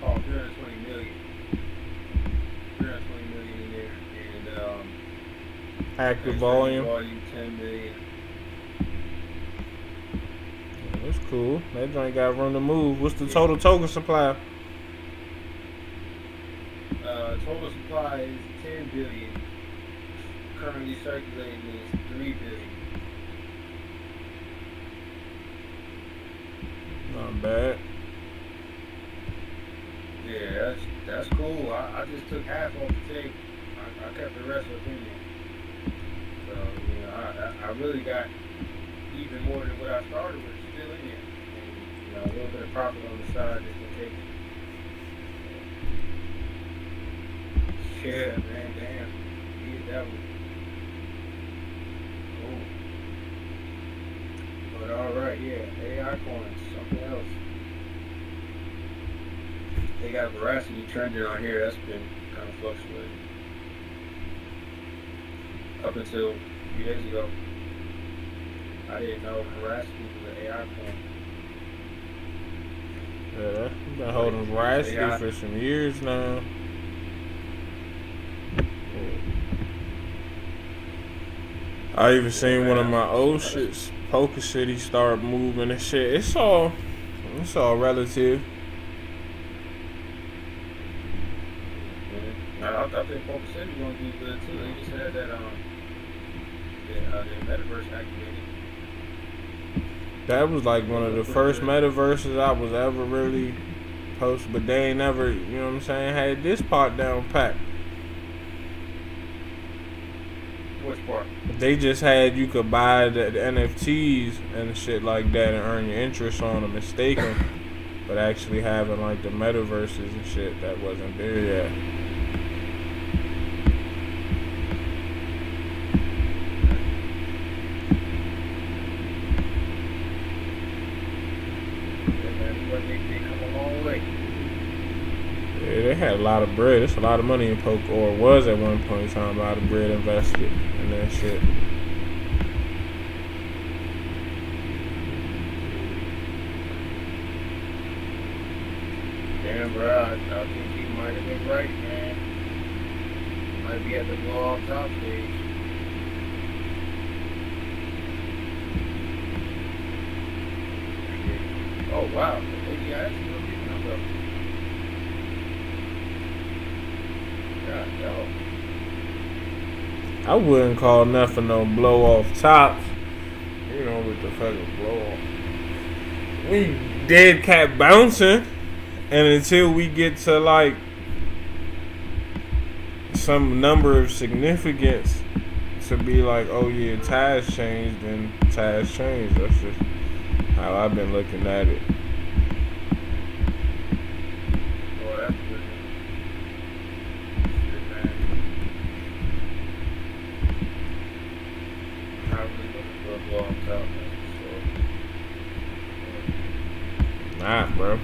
Oh, 320 million. 320 million in there. And Active streaming volume. volume 10 million. That's cool. That joint got room to move. What's the Yeah. total token supply? Total supply is 10 billion. Currently circulating is 3 billion. Not bad. Yeah, that's cool. I just took half off the tape. I kept the rest up in there. So, I really got even more than what I started with still in there. And, a little bit of profit on the side just in case. Yeah, man, damn. Yeah, that was cool. But alright, yeah, AI coins, something else. They got veracity trending on here. That's been kind of fluctuating. Up until a few days ago, I didn't know veracity was an AI coin. Yeah, I've been holding veracity for some years now. I even seen one of my old shits, Poker City, start moving and shit. It's all relative. I thought that Poker City was gonna do good too. They just had that the metaverse activated. That was like one of the first metaverses I was ever really posted, but they ain't never, you know what I'm saying, had this part down pat. Which part? They just had you could buy the NFTs and shit like that and earn your interest on them and stake them, but actually having like the metaverses and shit that wasn't there yet. Yeah, they had a lot of bread. It's a lot of money in poker, or was at one point in time, a lot of bread invested in that shit. Damn, bro, I think you might have been right, man. Might be at the blow off top stage. Oh, wow. The ADI is still keeping up, though. I wouldn't call nothing no blow off tops. You know what the fucking blow off. We dead cat bouncing, and until we get to like some number of significance to be like, oh yeah, ties changed, then ties changed. That's just how I've been looking at it. Nah, bro.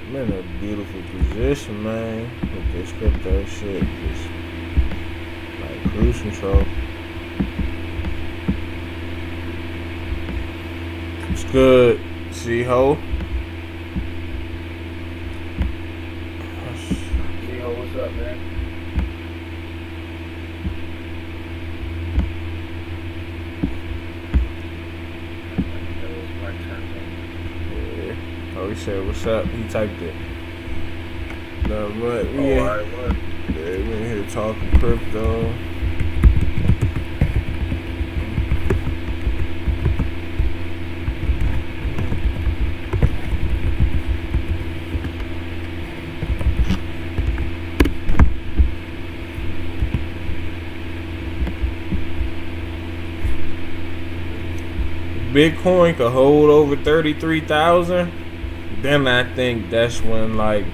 I'm in a beautiful position, man, with this crypto shit. Just like cruise control. It's good, C-Ho. C-Ho, what's up, man? Yeah. Oh, he said, what's up? He typed it. No, but we in here talking crypto. Bitcoin could hold over 33,000, then I think that's when like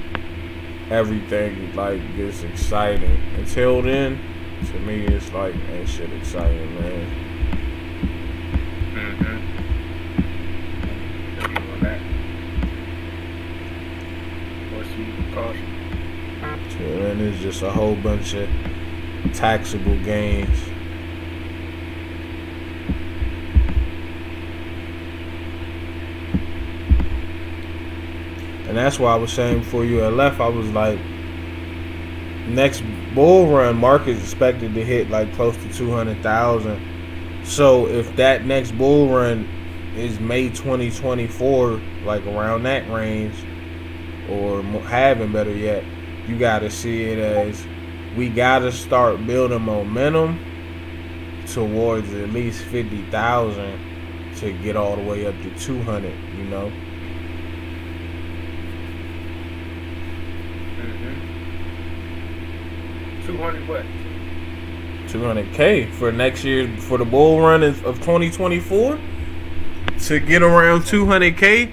everything like gets exciting. Until then, to me it's like ain't shit exciting, man. that. Proceed with caution. So then it's just a whole bunch of taxable gains. And that's why I was saying before you had left, I was like, next bull run, market expected to hit like close to 200,000. So if that next bull run is May 2024, like around that range, or having better yet, you got to see it as we got to start building momentum towards at least 50,000 to get all the way up to 200, you know? 200 what? 200K for next year, for the bull run of 2024. To get around 200K,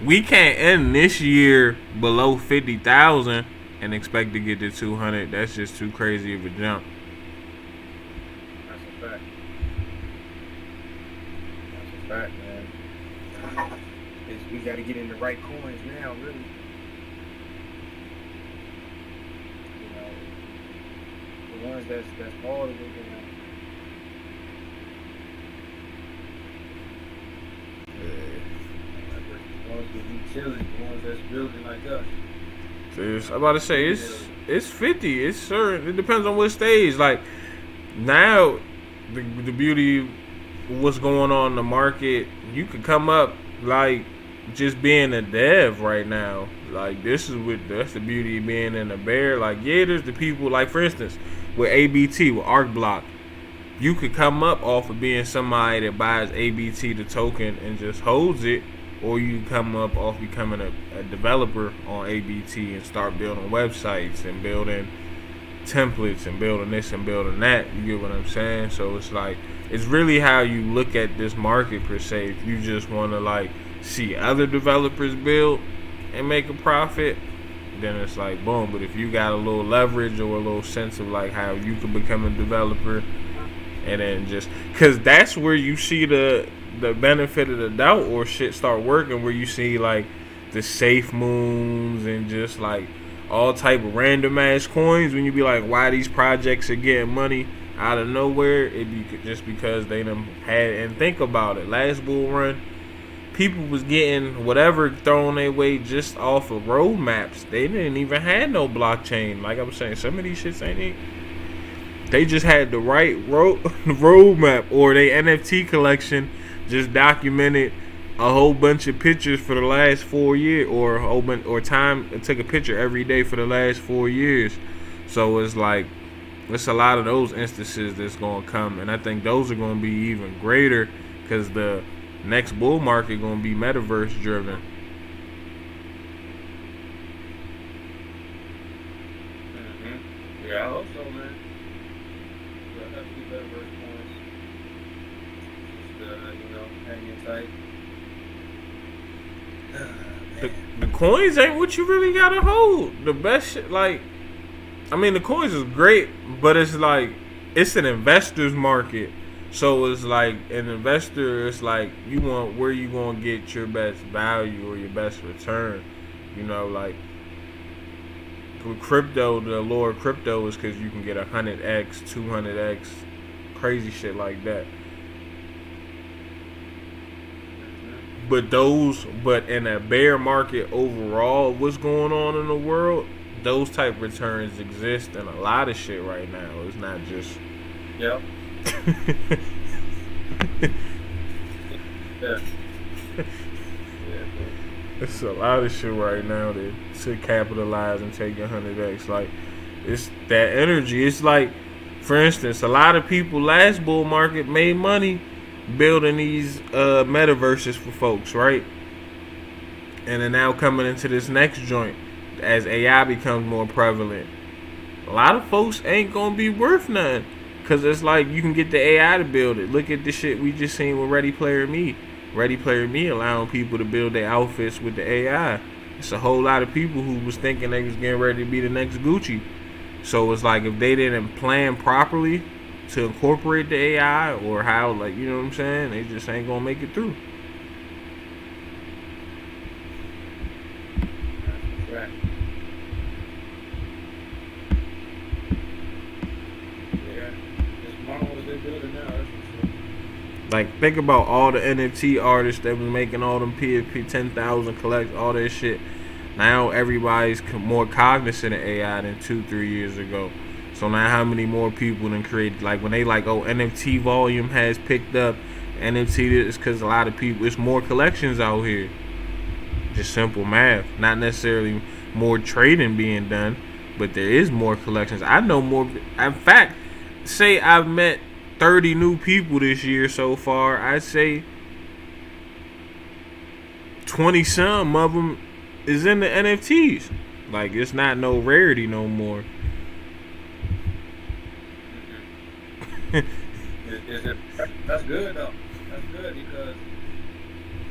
we can't end this year below 50,000 and expect to get to 200. That's just too crazy of a jump. That's a fact. That's a fact, man. We got to get in the right coins now, really. You know, the ones that's all the way down. The ones with utility, the ones that's building like us. I'm about to say it's 50. It's certain. It depends on what stage. Like now, the beauty of what's going on in the market, you could come up like just being a dev right now. Like that's the beauty of being in a bear. Like yeah, there's the people like for instance with ABT with Arc Block, you could come up off of being somebody that buys ABT the token and just holds it. Or you come up off becoming a developer on ABT and start building websites and building templates and building this and building that. You get what I'm saying? So it's like, it's really how you look at this market per se. If you just want to like see other developers build and make a profit, then it's like boom. But if you got a little leverage or a little sense of like how you can become a developer, and then just because that's where you see the benefit of the doubt or shit start working, where you see like the safe moons and just like all type of random ass coins, when you be like, why these projects are getting money out of nowhere, it be just because they done had. And think about it, last bull run, people was getting whatever thrown their way just off of roadmaps. They didn't even have no blockchain. Like I was saying, some of these shits ain't. They just had the right roadmap, or they NFT collection just documented a whole bunch of pictures for the last 4 years, or a whole bunch, or time it took a picture every day for the last 4 years. So it's like it's a lot of those instances that's gonna come, and I think those are gonna be even greater because the next bull market gonna be metaverse driven. Yeah, I hope so, man. We'll have to be metaverse coins. Just hanging tight. The coins ain't what you really gotta hold. The best shit, like, I mean, the coins is great, but it's like it's an investor's market. So it's like an investor. It's like you want where you gonna get your best value or your best return. You know, like with crypto, the allure of crypto is because you can get 100x, 200x, crazy shit like that. But in a bear market overall, what's going on in the world, those type of returns exist in a lot of shit right now. It's not just. Yep. Yeah. It's a lot of shit right now that to capitalize and take 100x. Like, it's that energy. It's like, for instance, a lot of people last bull market made money building these metaverses for folks, right? And then now coming into this next joint, as AI becomes more prevalent, a lot of folks ain't gonna be worth nothing. Cause it's like you can get the AI to build it. Look at the shit we just seen with Ready Player Me. Ready Player Me allowing people to build their outfits with the AI. It's a whole lot of people who was thinking they was getting ready to be the next Gucci. So it's like if they didn't plan properly to incorporate the AI or how, like, you know what I'm saying, they just ain't gonna make it through. fact. Yeah, it's marvelous they're building now. That's for sure. Like, think about all the NFT artists that was making all them PFP 10,000 collect all that shit. Now everybody's more cognizant of AI than 2-3 years ago. So now how many more people than create, like when they like, oh, NFT volume has picked up, NFT is because a lot of people, it's more collections out here. Just simple math. Not necessarily more trading being done, but there is more collections. I know more. In fact, say I've met 30 new people this year so far. I'd say 20 some of them is in the NFTs. Like, it's not no rarity no more. That's good though. That's good because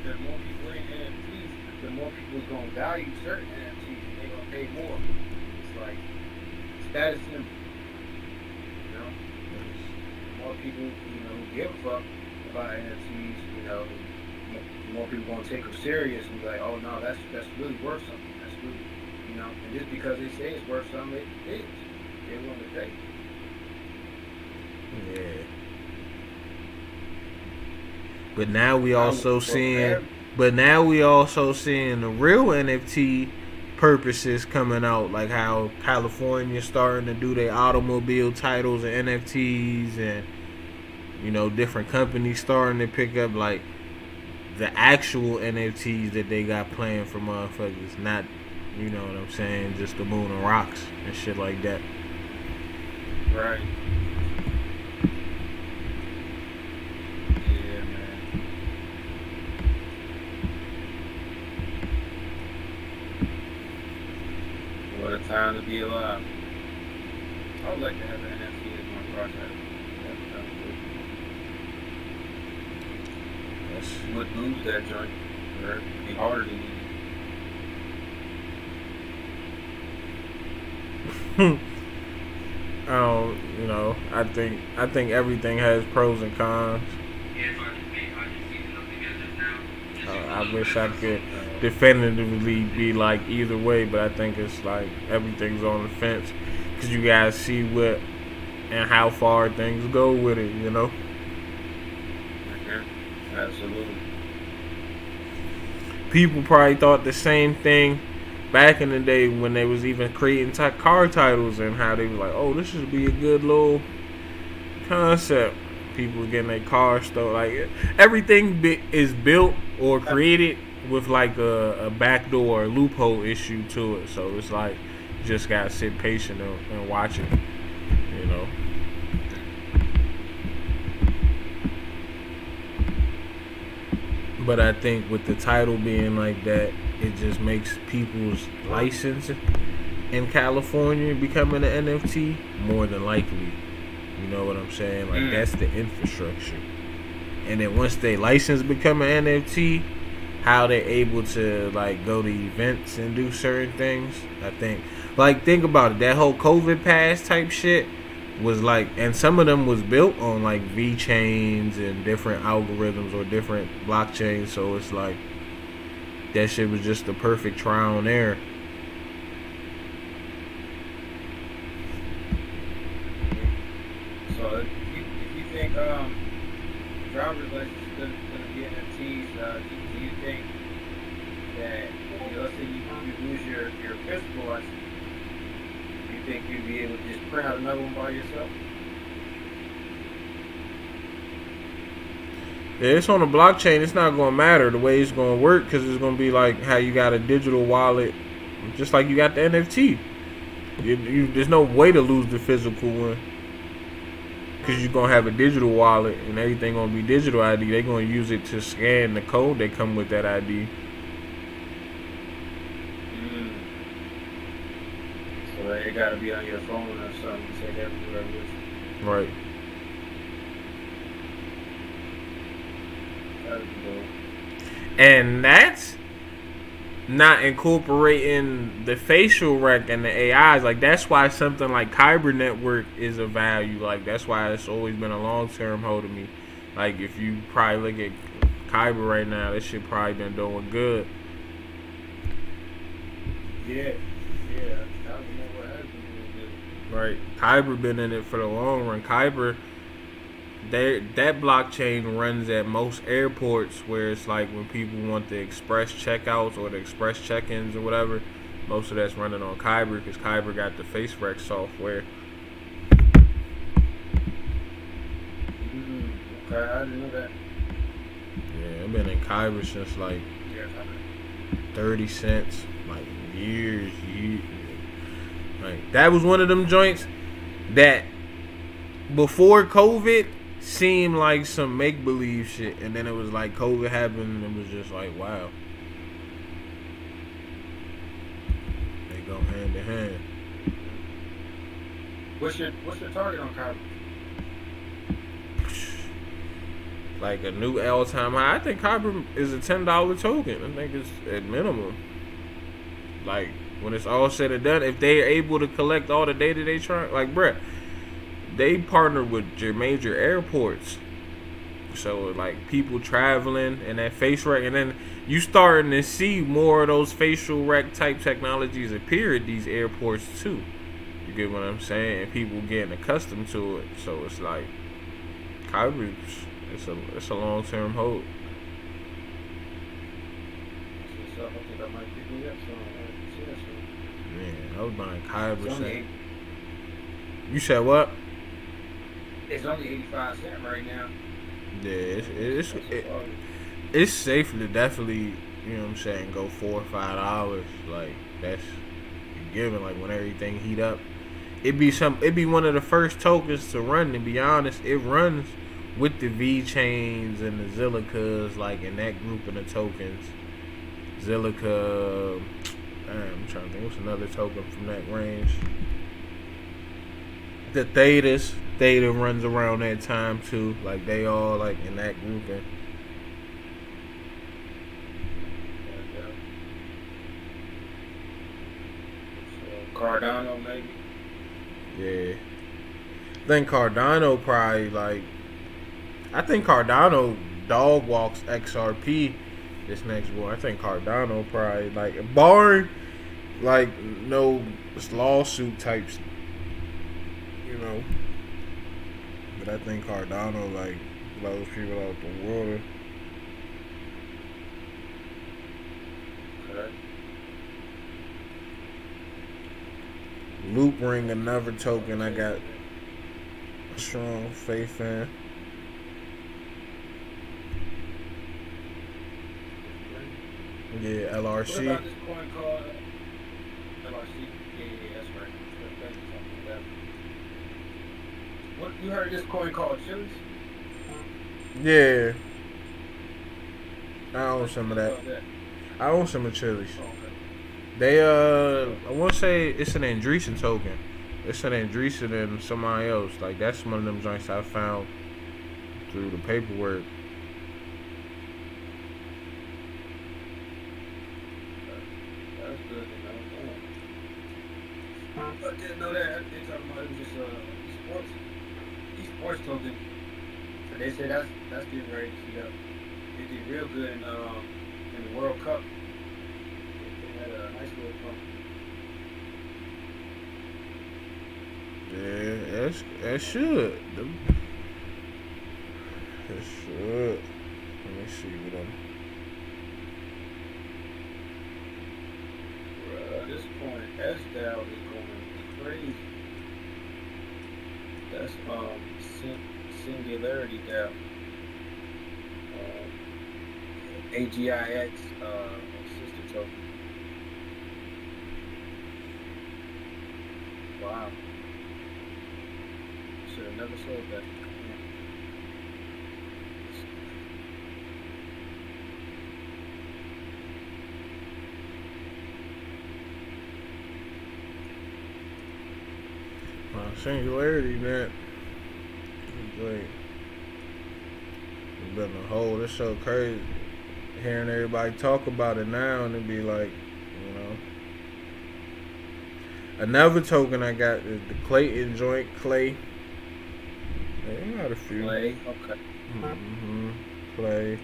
the more people in NFTs, the more people gonna value certain NFTs and they're gonna pay more. It's like status symbol. You know? The more people, who give a fuck about NFTs, the more people gonna take them serious and be like, oh no, that's really worth something. That's really, and just because they say it's worth something, it is. They're willing to pay. Yeah. But now we also seeing the real NFT purposes coming out, like how California starting to do their automobile titles and NFTs, and different companies starting to pick up like the actual NFTs that they got planned for motherfuckers, not what I'm saying, just the moon and rocks and shit like that. Right. What a time to be alive. I would like to have an NFT as my project. You would lose that joint, or it'd be harder to lose. I think everything has pros and cons. I wish I could definitively be like either way, but I think it's like everything's on the fence because you guys see what and how far things go with it, Absolutely. People probably thought the same thing back in the day when they was even creating car titles and how they was like, oh, this should be a good little concept. People getting their cars stolen. Like, everything is built or created with like a backdoor loophole issue to it. So it's like, you just gotta sit patient and watch it, But I think with the title being like that, it just makes people's license in California becoming an NFT more than likely. You know what I'm saying? Like, that's the infrastructure. And then once they license become an NFT, how they're able to like go to events and do certain things. I think, like, think about it. That whole COVID pass type shit was like, and some of them was built on like V chains and different algorithms or different blockchains. So it's like that shit was just the perfect trial and error. So if you think driver's license is going to be NFTs, do you think that, let's say you lose your physical license, do you think you'd be able to just print out another one by yourself? Yeah, it's on the blockchain. It's not going to matter the way it's going to work because it's going to be like how you got a digital wallet, just like you got the NFT. There's no way to lose the physical one because you're going to have a digital wallet and everything going to be digital ID. They're going to use it to scan the code that come with that ID. So it got to be on your phone or something to take everywhere with you. Right. And that's not incorporating the facial rec and the AIs. Like, that's why something like Kyber Network is a value. Like, that's why it's always been a long-term hold of me. Like, if you probably look at Kyber right now, this shit probably been doing good. Yeah, yeah. Kyber Network has been doing good. Right? Kyber been in it for the long run. Kyber, that blockchain runs at most airports where it's like when people want the express checkouts or the express check-ins or whatever. Most of that's running on Kyber because Kyber got the face rec software. Okay, I didn't know that. Yeah, I've been in Kyber since like Yeah, 30 cents, like years. Like that was one of them joints that before COVID seemed like some make believe shit, and then it was like COVID happened, and it was just like wow, they go hand in hand. What's your target on Kyber? Like a new all-time high. I think Kyber is a $10 token. I think it's at minimum. Like when it's all said and done, if they're able to collect all the data they try, like bruh, they partner with your major airports. So like people traveling and that face rec, and then you starting to see more of those facial rec type technologies appear at these airports too. You get what I'm saying? And people getting accustomed to it. So it's like Kyber, it's a long term hold. So I think I might pick me up some. Man, I was buying Kyber. It's only You said what? It's only 85 cents right now. Yeah, it's safe to definitely, you know what I'm saying, go $4 or $5. Like that's given. Like when everything heat up, it'd be one of the first tokens to run. To be honest, it runs with the V chains and the Zilicas, like in that group of the tokens. Zilica, I'm trying to think, what's another token from that range? The Theta runs around that time too. Like they all like in that grouping. Cardano maybe. Yeah, I think Cardano probably like. I think Cardano dog walks XRP this next one. I think Cardano probably like barring like no lawsuit types, you know. But I think Cardano like blows people out the water. Okay. Loop Ring, another token I got strong faith in. Yeah, LRC. What about this coin called LRC? Yeah, that's right. What you heard this coin called Chili's? Yeah. I own some of that. I own some of Chili's. Oh, okay. They I wanna say it's an Andreessen token. It's an Andreessen and somebody else. Like that's one of them joints I found through the paperwork. That's good to know. I didn't know that. They talking about it was just sports. Sports token. And they said that's getting ready to heat up. They did real good in the World Cup. They had a nice little pump. Yeah, that should. It should. Let me see what I'm. This coin S-Dow is going crazy. That's Singularity Dow. AGIX sister token. Wow. Should have never sold that. Singularity, man. Like, it's been a whole. It's so crazy hearing everybody talk about it now, and it be like, you know. Another token I got is the Clayton joint, Clay. I got a few. Clay, okay. Mm-hmm. Clay.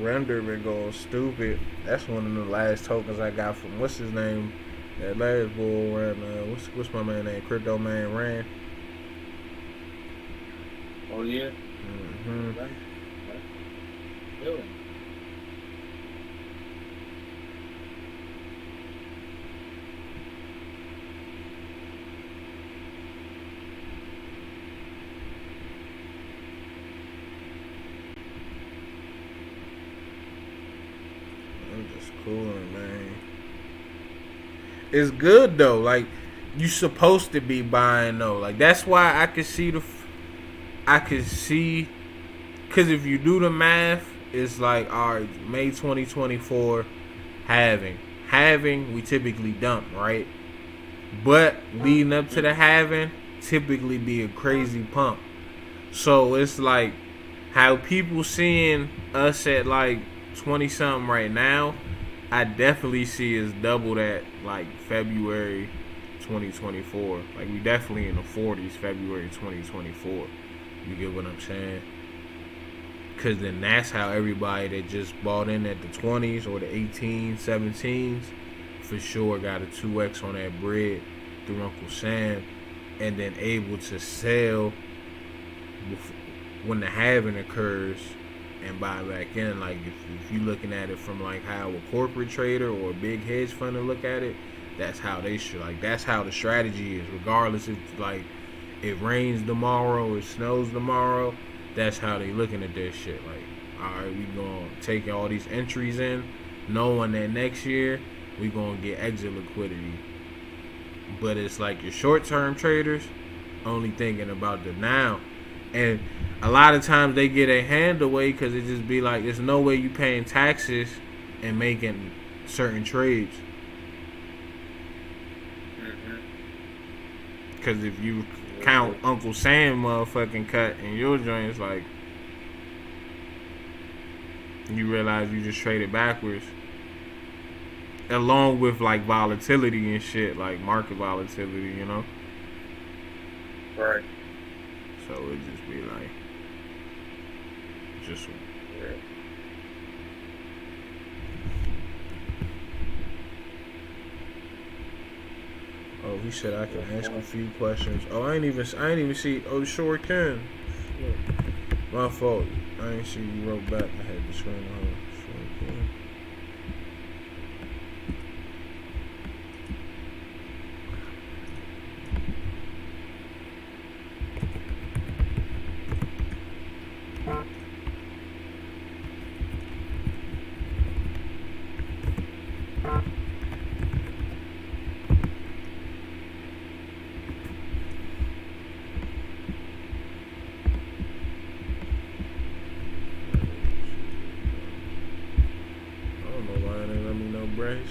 Render been going stupid. That's one of the last tokens I got from what's his name? That last bull ran. What's my man name? Crypto Man ran. Oh yeah. Mm-hmm. Right. Really? I'm just cooling, man. It's good though. Like you supposed to be buying though. Like that's why I could see because if you do the math, it's like all right, May 2024 halving we typically dump, right? But leading up to the halving typically be a crazy pump. So it's like how people seeing us at like 20 something right now, I definitely see us double that like February 2024. Like we definitely in the 40s February 2024. You get what I'm saying? Cause then that's how everybody that just bought in at the 20s or the 18s, 17s for sure got a 2x on that bread through Uncle Sam, and then able to sell when the halving occurs and buy back in. Like if you're looking at it from like how a corporate trader or a big hedge fund to look at it, that's how they should, like that's how the strategy is. Regardless if like it rains tomorrow, it snows tomorrow, that's how they looking at this shit. Like, all right, we gonna take all these entries in, knowing that next year we gonna get exit liquidity. But it's like your short-term traders only thinking about the now, and a lot of times they get a hand away because it just be like, there's no way you paying taxes and making certain trades. Because if you count Uncle Sam motherfucking cut in your joints, like you realize you just traded backwards, along with like volatility and shit, like market volatility, you know. Right. So it just be like just weird. Oh, he said I can ask a few questions. Oh, I ain't even see. Oh, sure can. My fault. I ain't see you wrote back. I had the screen on. Sure can.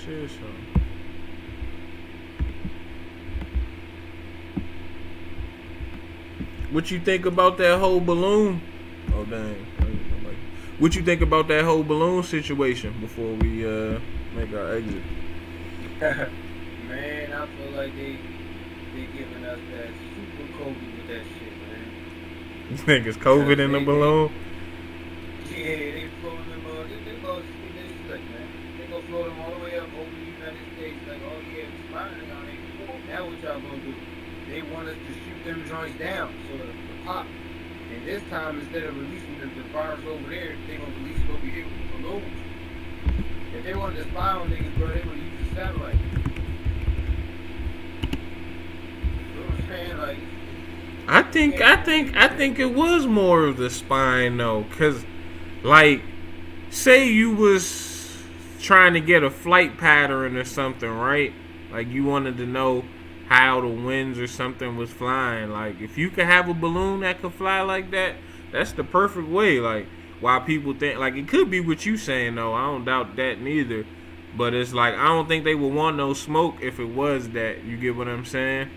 Shit, so. What you think about that whole balloon? Oh dang! What you think about that whole balloon situation before we make our exit? Man, I feel like they giving us that super COVID with that shit, man. You think it's COVID in the balloon? Yeah, they floating them on. They go slick, man. They go float them all the way up over the United States. Like, oh yeah, it's fine. Now what y'all gonna do? They want us to shoot them joints down, so the pop. And this time, instead of releasing the virus over there, they gonna release it over here with balloons. If they wanted to spy on niggas, bro, they would use the satellite. You know what I'm saying? Like, I think it was more of the spine though, cause like, say you was trying to get a flight pattern or something, right? Like you wanted to know how the winds or something was flying. Like if you could have a balloon that could fly like that, that's the perfect way. Like why people think, like it could be what you saying though. I don't doubt that neither. But it's like I don't think they would want no smoke if it was that. You get what I'm saying?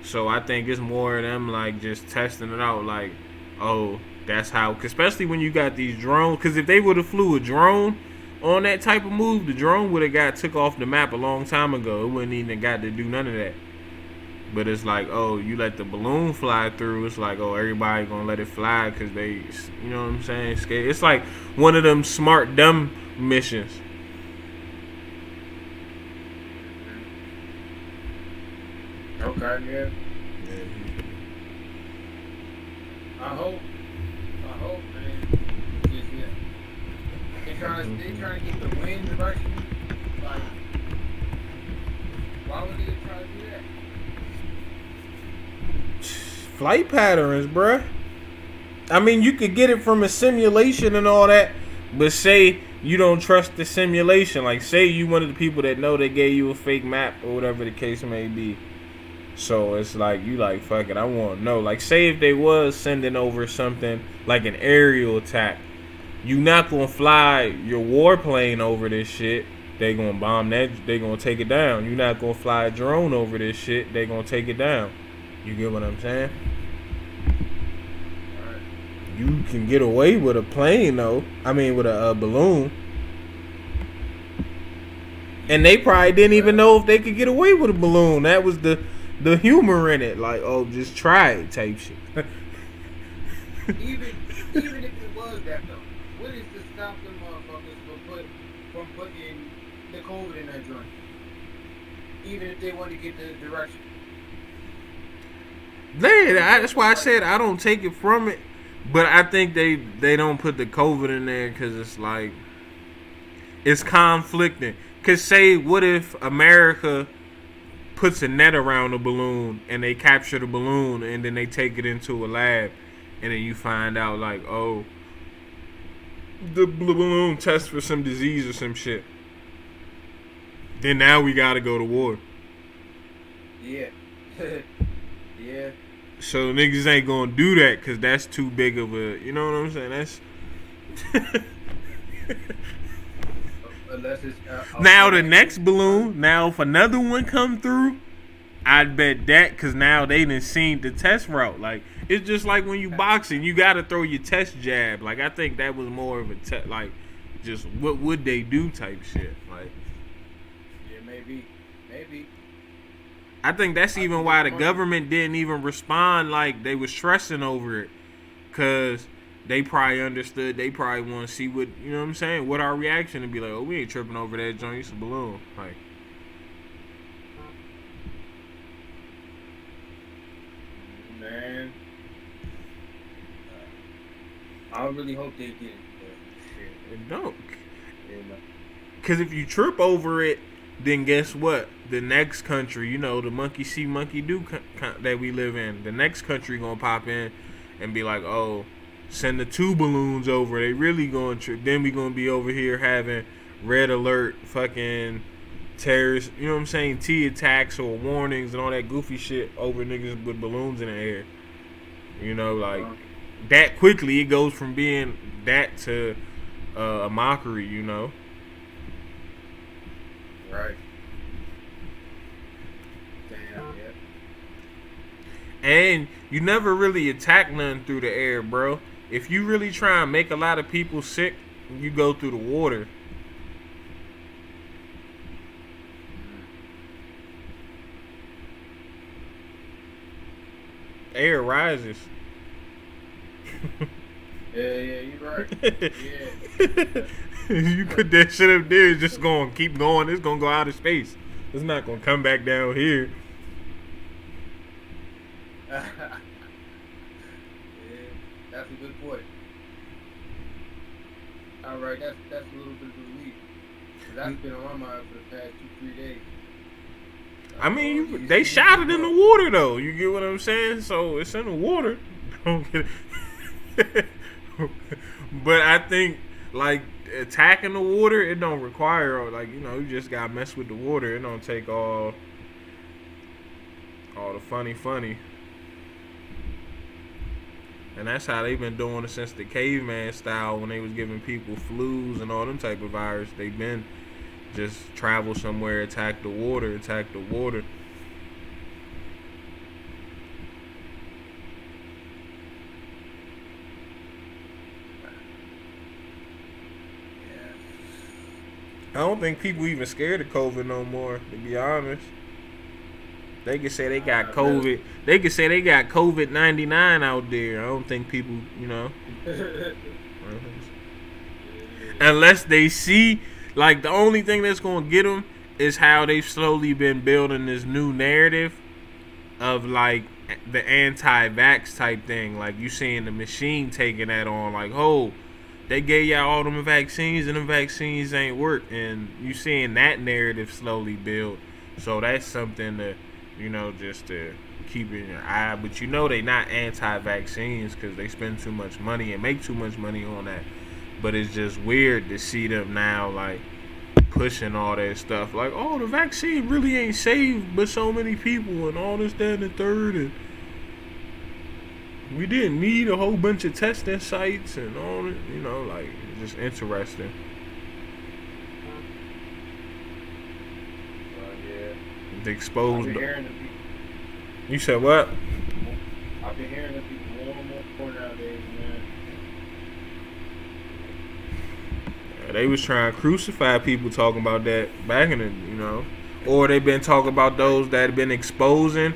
So I think it's more of them like just testing it out. Like, oh, that's how. Especially when you got these drones. Because if they would have flew a drone on that type of move, the drone would have got took off the map a long time ago. It wouldn't even got to do none of that. But it's like, oh, you let the balloon fly through. It's like, oh, everybody gonna let it fly because they, you know what I'm saying? Scared. It's like one of them smart dumb missions. Okay, yeah. Yeah. I hope, man. Just, yeah. They trying to get the wind direction. Like, why would they try to do that? Flight patterns, bruh. I mean, you could get it from a simulation and all that, but say you don't trust the simulation. Like, say you one of the people that know they gave you a fake map or whatever the case may be. So it's like, you like, fuck it, I want to know. Like, say if they was sending over something like an aerial attack, you not going to fly your warplane over this shit. They going to bomb that, they going to take it down. You not going to fly a drone over this shit. They going to take it down. You get what I'm saying? You can get away with a plane, though. I mean, with a balloon. And they probably didn't even know if they could get away with a balloon. That was the humor in it. Like, oh, just try it type shit. even if it was that, though, what is to stop them motherfuckers from putting the COVID in that joint? Even if they want to get the direction. That's why I said I don't take it from it. But I think they don't put the COVID in there because it's like, it's conflicting. Because say, what if America puts a net around the balloon and they capture the balloon and then they take it into a lab and then you find out like, oh, the balloon tests for some disease or some shit. Then now we gotta go to war. Yeah. Yeah. So niggas ain't gonna do that because that's too big of a, you know what I'm saying? That's unless it's now the next balloon. Now if another one come through, I'd bet that because now they done seen the test route. Like, it's just like when you boxing, you gotta throw your test jab. Like, I think that was more of a like, just what would they do type shit. Like, yeah, maybe. I think that's even why the government didn't even respond. Like, they was stressing over it because they probably understood. They probably want to see what, you know what I'm saying, what our reaction and be like, oh, we ain't tripping over that joint. It's a balloon. Like, man, I really hope they get it. it don't. Because if you trip over it, then guess what? The next country, you know, the monkey see, monkey do that we live in, the next country gonna pop in and be like, oh, send the 2 balloons over. They really gonna trip. Then we gonna be over here having red alert, fucking terrorists, you know what I'm saying, T attacks or warnings and all that goofy shit over niggas with balloons in the air. You know, like, that quickly, it goes from being that to a mockery, you know. Right. Damn, yeah. And you never really attack nothing through the air, bro. If you really try and make a lot of people sick, you go through the water. Air rises. Yeah, you're right. Yeah. You put that shit up there, it's just gonna keep going. It's gonna go out of space. It's not gonna come back down here. Yeah, that's a good point. All right, that's a little bit of relief. That's been on my mind for the past 2-3 days. I mean, they shot it in the water though. You get what I'm saying? So it's in the water. Don't get it. But I think, like, attacking the water, it don't require, like, you know, you just gotta mess with the water. It don't take all the funny. And that's how they've been doing it since the caveman style, when they was giving people flus and all them type of virus. They've been just travel somewhere, attack the water. I don't think people even scared of COVID no more, to be honest. They can say they got COVID. They can say they got COVID-99 out there. I don't think people, unless they see, like, the only thing that's gonna get them is how they've slowly been building this new narrative of like the anti-vax type thing. Like, you seeing the machine taking that on, like, oh, they gave y'all all them vaccines and them vaccines ain't work, and you seeing that narrative slowly build. So that's something to, just to keep in your eye. But they not anti-vaccines because they spend too much money and make too much money on that. But it's just weird to see them now, like, pushing all that stuff. Like, oh, the vaccine really ain't saved but so many people and all this, that, and the third. And we didn't need a whole bunch of testing sites and all it. Like, it's just interesting. The exposed. You said what? I've been hearing the people more and more nowadays, man. They was trying to crucify people talking about that back in the, or they been talking about those that have been exposing,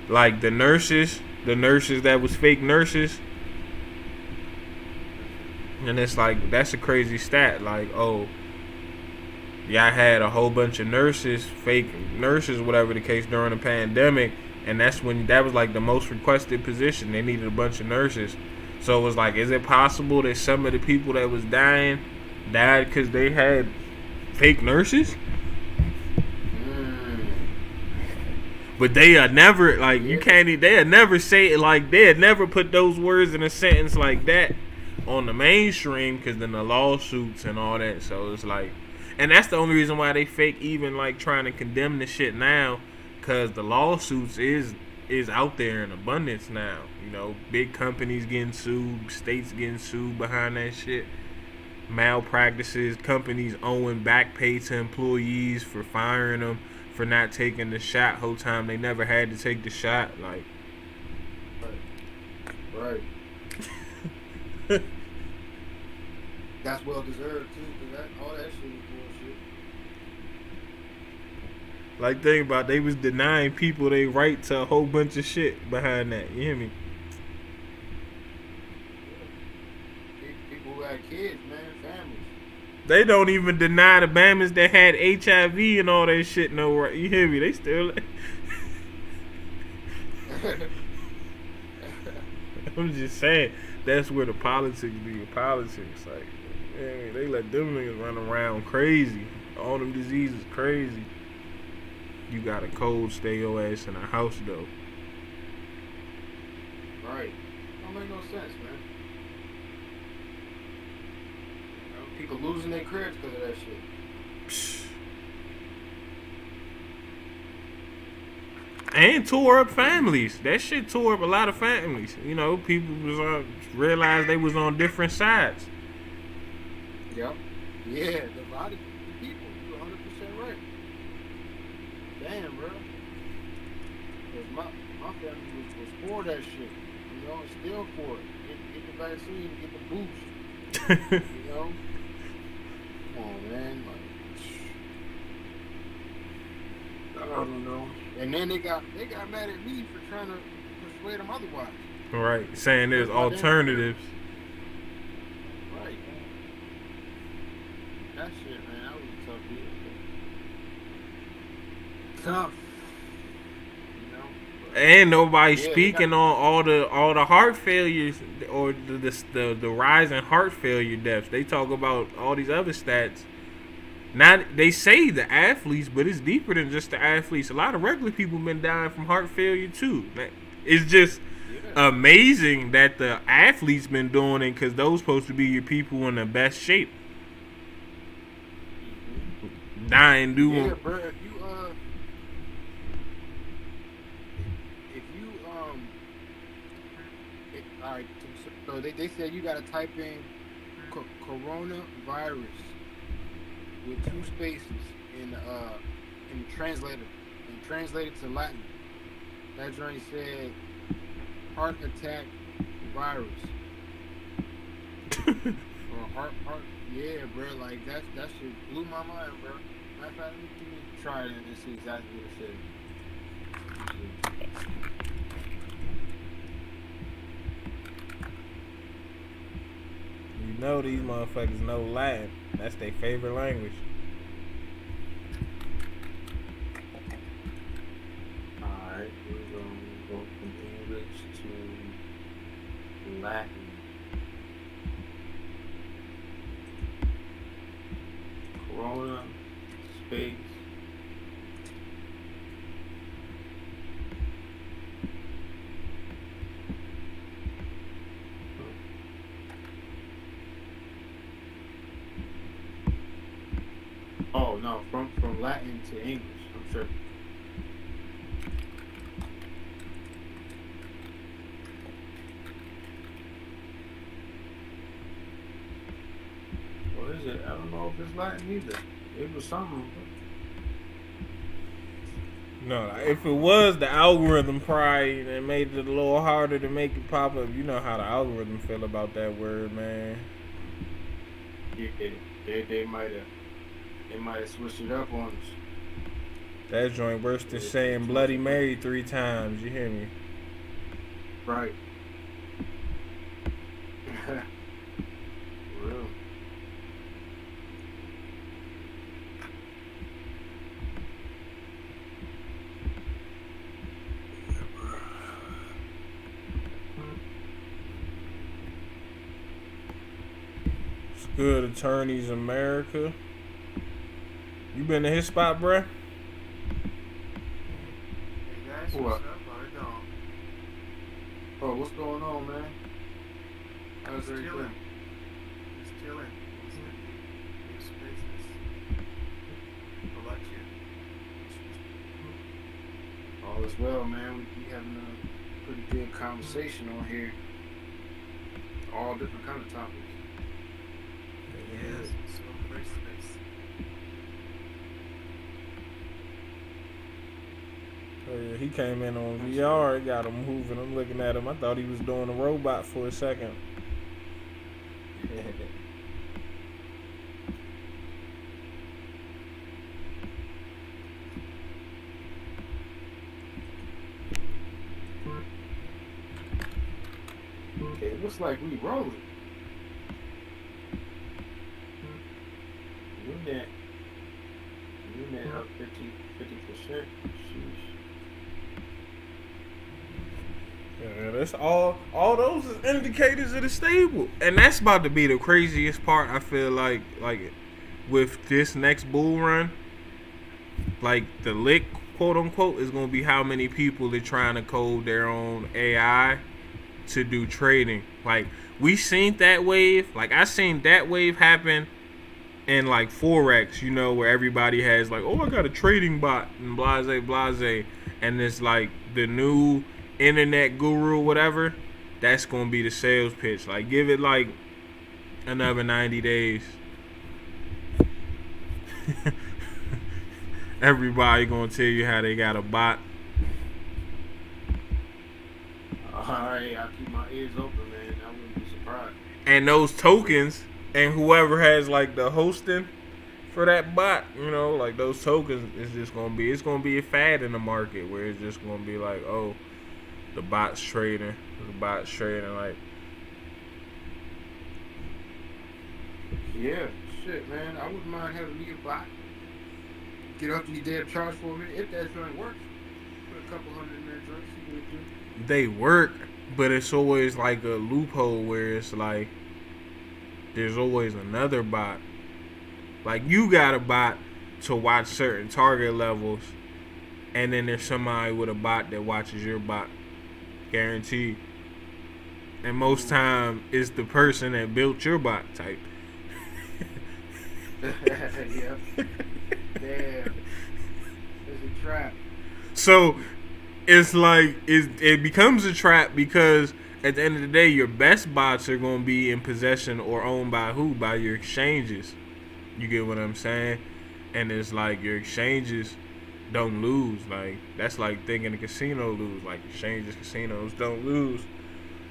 like the nurses that was fake nurses. And it's like, that's a crazy stat. Like, oh, y'all had a whole bunch of nurses, fake nurses, whatever the case, during the pandemic. And that was like the most requested position. They needed a bunch of nurses. So it was like, is it possible that some of the people that was died because they had fake nurses? But they are never, like, they'll never say it, like, they'll never put those words in a sentence like that on the mainstream, because then the lawsuits and all that. So it's like, and that's the only reason why they fake even, like, trying to condemn the shit now, because the lawsuits is out there in abundance now. Big companies getting sued, states getting sued behind that shit. Malpractices, companies owing back pay to employees for firing them for not taking the shot whole time they never had to take the shot. Like, right. That's well deserved too, because all that shit is bullshit. Like, think about, they was denying people their right to a whole bunch of shit behind that. You hear me? People who had kids, man, families. They don't even deny the Bama's that had HIV and all that shit. No, right? You hear me? They still. I'm just saying, that's where the politics be. Politics, like, man, they let them niggas run around crazy. All them diseases crazy. You got a cold, stay your ass in a house though. Right. Don't make no sense, man. People losing their cribs because of that shit. And tore up families. That shit tore up a lot of families. People was realized they was on different sides. Yep. Yeah, divided the people. You're 100% right. Damn, bro. Because my family was for that shit. Still for it. Get the vaccine, get the boost. Come on, man. Like, I don't know. And then they got mad at me for trying to persuade them otherwise. Right, saying there's alternatives. Right. That shit, man, that was a tough deal. Tough. And nobody speaking on all the heart failures or the rise in heart failure deaths. They talk about all these other stats. Now they say the athletes, but it's deeper than just the athletes. A lot of regular people been dying from heart failure too. It's just amazing that the athletes been doing it, because those supposed to be your people in the best shape. Dying doing. Yeah, bro. Alright, so they said you gotta type in coronavirus with 2 spaces in the translator and translate it to Latin. That joint said heart attack virus. Or heart, yeah, bro. Like that shit blew my mind, bro. Matter of fact, let me try it and see exactly what it said. You know these motherfuckers know Latin. That's their favorite language. Alright, we're going to go from English to Latin. Corona, space. Oh no, from Latin to English, I'm sure. What is it? I don't know if it's Latin either. It was something. No, if it was the algorithm probably that made it a little harder to make it pop up. You know how the algorithm feel about that word, man. Yeah, they might have switched it up on us. That joint worse than saying Bloody Mary 3 times. You hear me? Right. Real. It's good, Attorneys America. You been to his spot, bruh? Hey guys, What? what's up? How you doing? Oh, what's going on, man? How's Just everything? chilling. Just chilling. Listening to new spaces. How about you? All is well, man. We be having a pretty good conversation on here. All different kind of topics. Yes, so great space. Oh yeah, he came in on VR. It got him moving. I'm looking at him. I thought he was doing a robot for a second. It looks like we rolling. Unit up 50%. Sheesh. Yeah, that's all those is indicators of the stable. And that's about to be the craziest part, I feel like with this next bull run. Like the lick, quote unquote, is gonna be how many people are trying to code their own AI to do trading. Like we seen that wave. Like I seen that wave happen in like Forex, you know, where everybody has like, oh, I got a trading bot and blase, and it's like the new internet guru, whatever. That's gonna be the sales pitch. Like give it like another 90 days. Everybody gonna tell you how they got a bot. Alright, I'll keep my ears open, man. I wouldn't be surprised. And those tokens, and whoever has like the hosting for that bot, you know, like those tokens is just gonna be, it's gonna be a fad in the market where it's just gonna be like, oh, the bot's trading, like. Yeah, shit, man. I wouldn't mind having me a bot. Get up to your damn charge for a minute. If that joint works, put a couple hundred in that joint, see what it do. They work, but it's always like a loophole where it's like there's always another bot. Like you got a bot to watch certain target levels, and then there's somebody with a bot that watches your bot, guaranteed. And most time it's the person that built your bot type. Yeah. Damn. It's a trap. So it's like it becomes a trap because at the end of the day, your best bots are going to be in possession or owned by who? By your exchanges. You get what I'm saying? And it's like your exchanges don't lose. Like that's like thinking a casino lose. Like exchanges, casinos don't lose.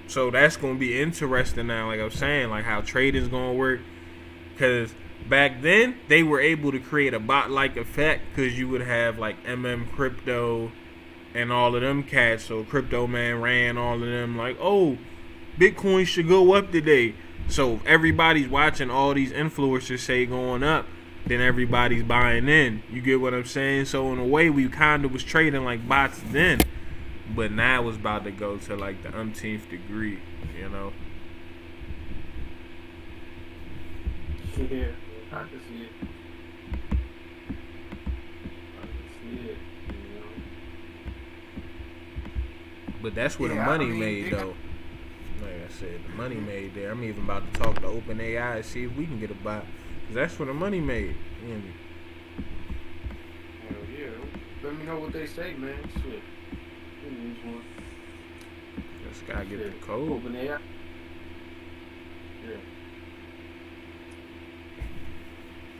So that's going to be interesting now. Like I'm saying, like how trading's going to work. Because back then, they were able to create a bot-like effect because you would have like MM Crypto and all of them cats. So Crypto Man ran all of them like, oh, Bitcoin should go up today. So everybody's watching all these influencers say going up, then everybody's buying in. You get what I'm saying? So in a way, we kind of was trading like bots then, but now it's about to go to like the umpteenth degree, you know? Yeah, I can see it. I can see it, you know. But that's where the Yeah, money I mean, made, they though. Like I said, the money made there. I'm even about to talk to OpenAI and see if we can get a bot. Cause that's where the money made. You know? Hell yeah. Let me know what they say, man. Shit. Give me this one. Just gotta get Shit. the code. Open AI. Yeah.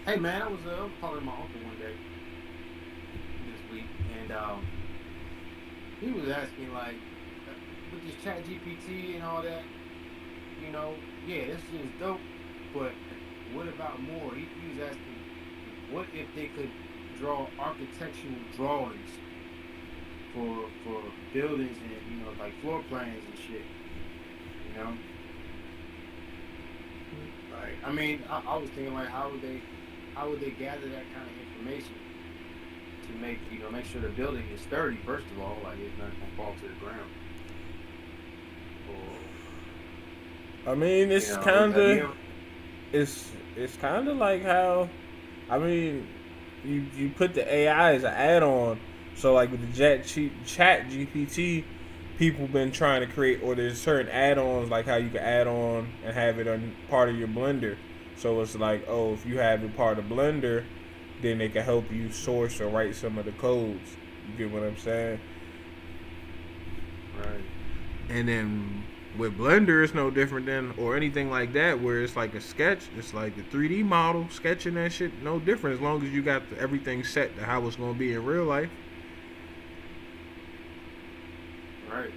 Hey man, I was calling my uncle one day this week, and he was asking like, with this Chat GPT and all that, you know, yeah, this shit is dope, but what about more? He was asking, what if they could draw architectural drawings for buildings and, you know, like floor plans and shit, you know? Like, I mean, I was thinking like, how would they gather that kind of information to make, you know, make sure the building is sturdy, first of all, like it's not gonna fall to the ground. Or, I mean, it's you know, kind have you of, ever- it's kind of like how, I mean, you put the AI as an add-on. So like with the Chat GPT, people been trying to create, or there's certain add-ons like how you can add on and have it on part of your Blender. So it's like, oh, if you have it part of Blender, then they can help you source or write some of the codes. You get what I'm saying? right. And then with Blender, it's no different than, or anything like that, where it's like a sketch. It's like the 3D model, sketching that shit, no different as long as you got everything set to how it's going to be in real life. Right.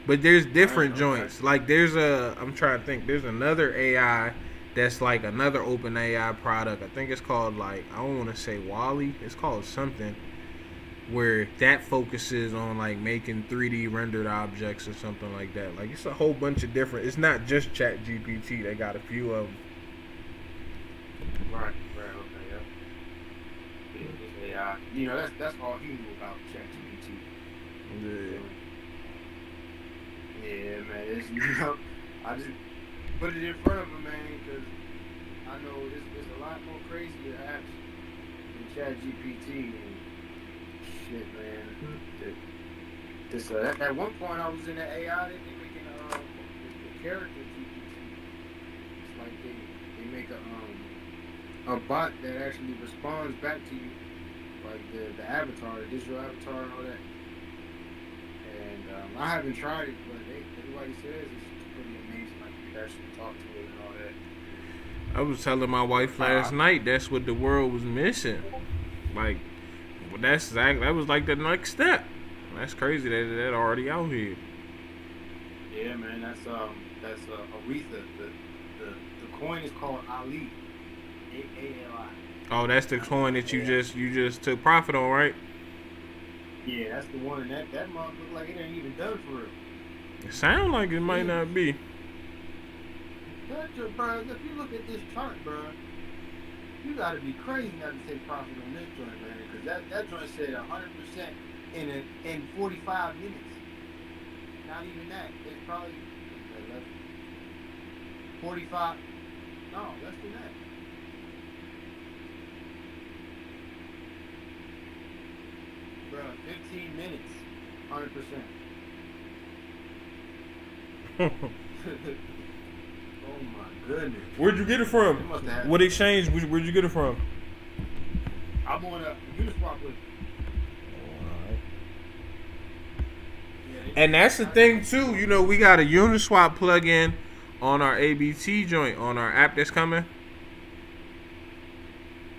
But there's different Right, okay. joints. Like I'm trying to think, there's another AI that's like another open AI product. I think it's called like, I don't want to say Wally. It's called something where that focuses on like making 3D rendered objects or something like that. Like it's a whole bunch of different, it's not just Chat GPT. They got a few of them. Right. Okay. Yep. Yeah, this AI. You know, that's all he knew about ChatGPT. Yeah. Yeah, man. It's, you know, I just put it in front of him, man, because I know it's a lot more crazier apps than ChatGPT and shit, man. This at one point I was in the AI, they making the character GPT. It's like they make a bot that actually responds back to you, like the avatar, the digital avatar, and all that. And I haven't tried it, but everybody says it's pretty amazing. Like you can actually talk to it and all that. I was telling my wife last night that's what the world was missing. Like, well, that was like the next step. That's crazy that already out here. Yeah, man. That's Aretha. The coin is called Ali. AALI. Oh, that's the coin that you just took profit on, right? Yeah, that's the one. And that mug look like it ain't even done for real. It sound like it might not be. Bro, if you look at this chart, bro, you gotta be crazy not to take profit on this joint, man. Because that joint said 100% in 45 minutes. Not even that. It's probably 45. No, less than that. Bro, 15 minutes, 100%. Oh my goodness. Where'd you get it from? What exchange? Where'd you get it from? I'm on a Uniswap with. And that's the thing too. You know, we got a Uniswap plug-in on our ABT joint on our app that's coming.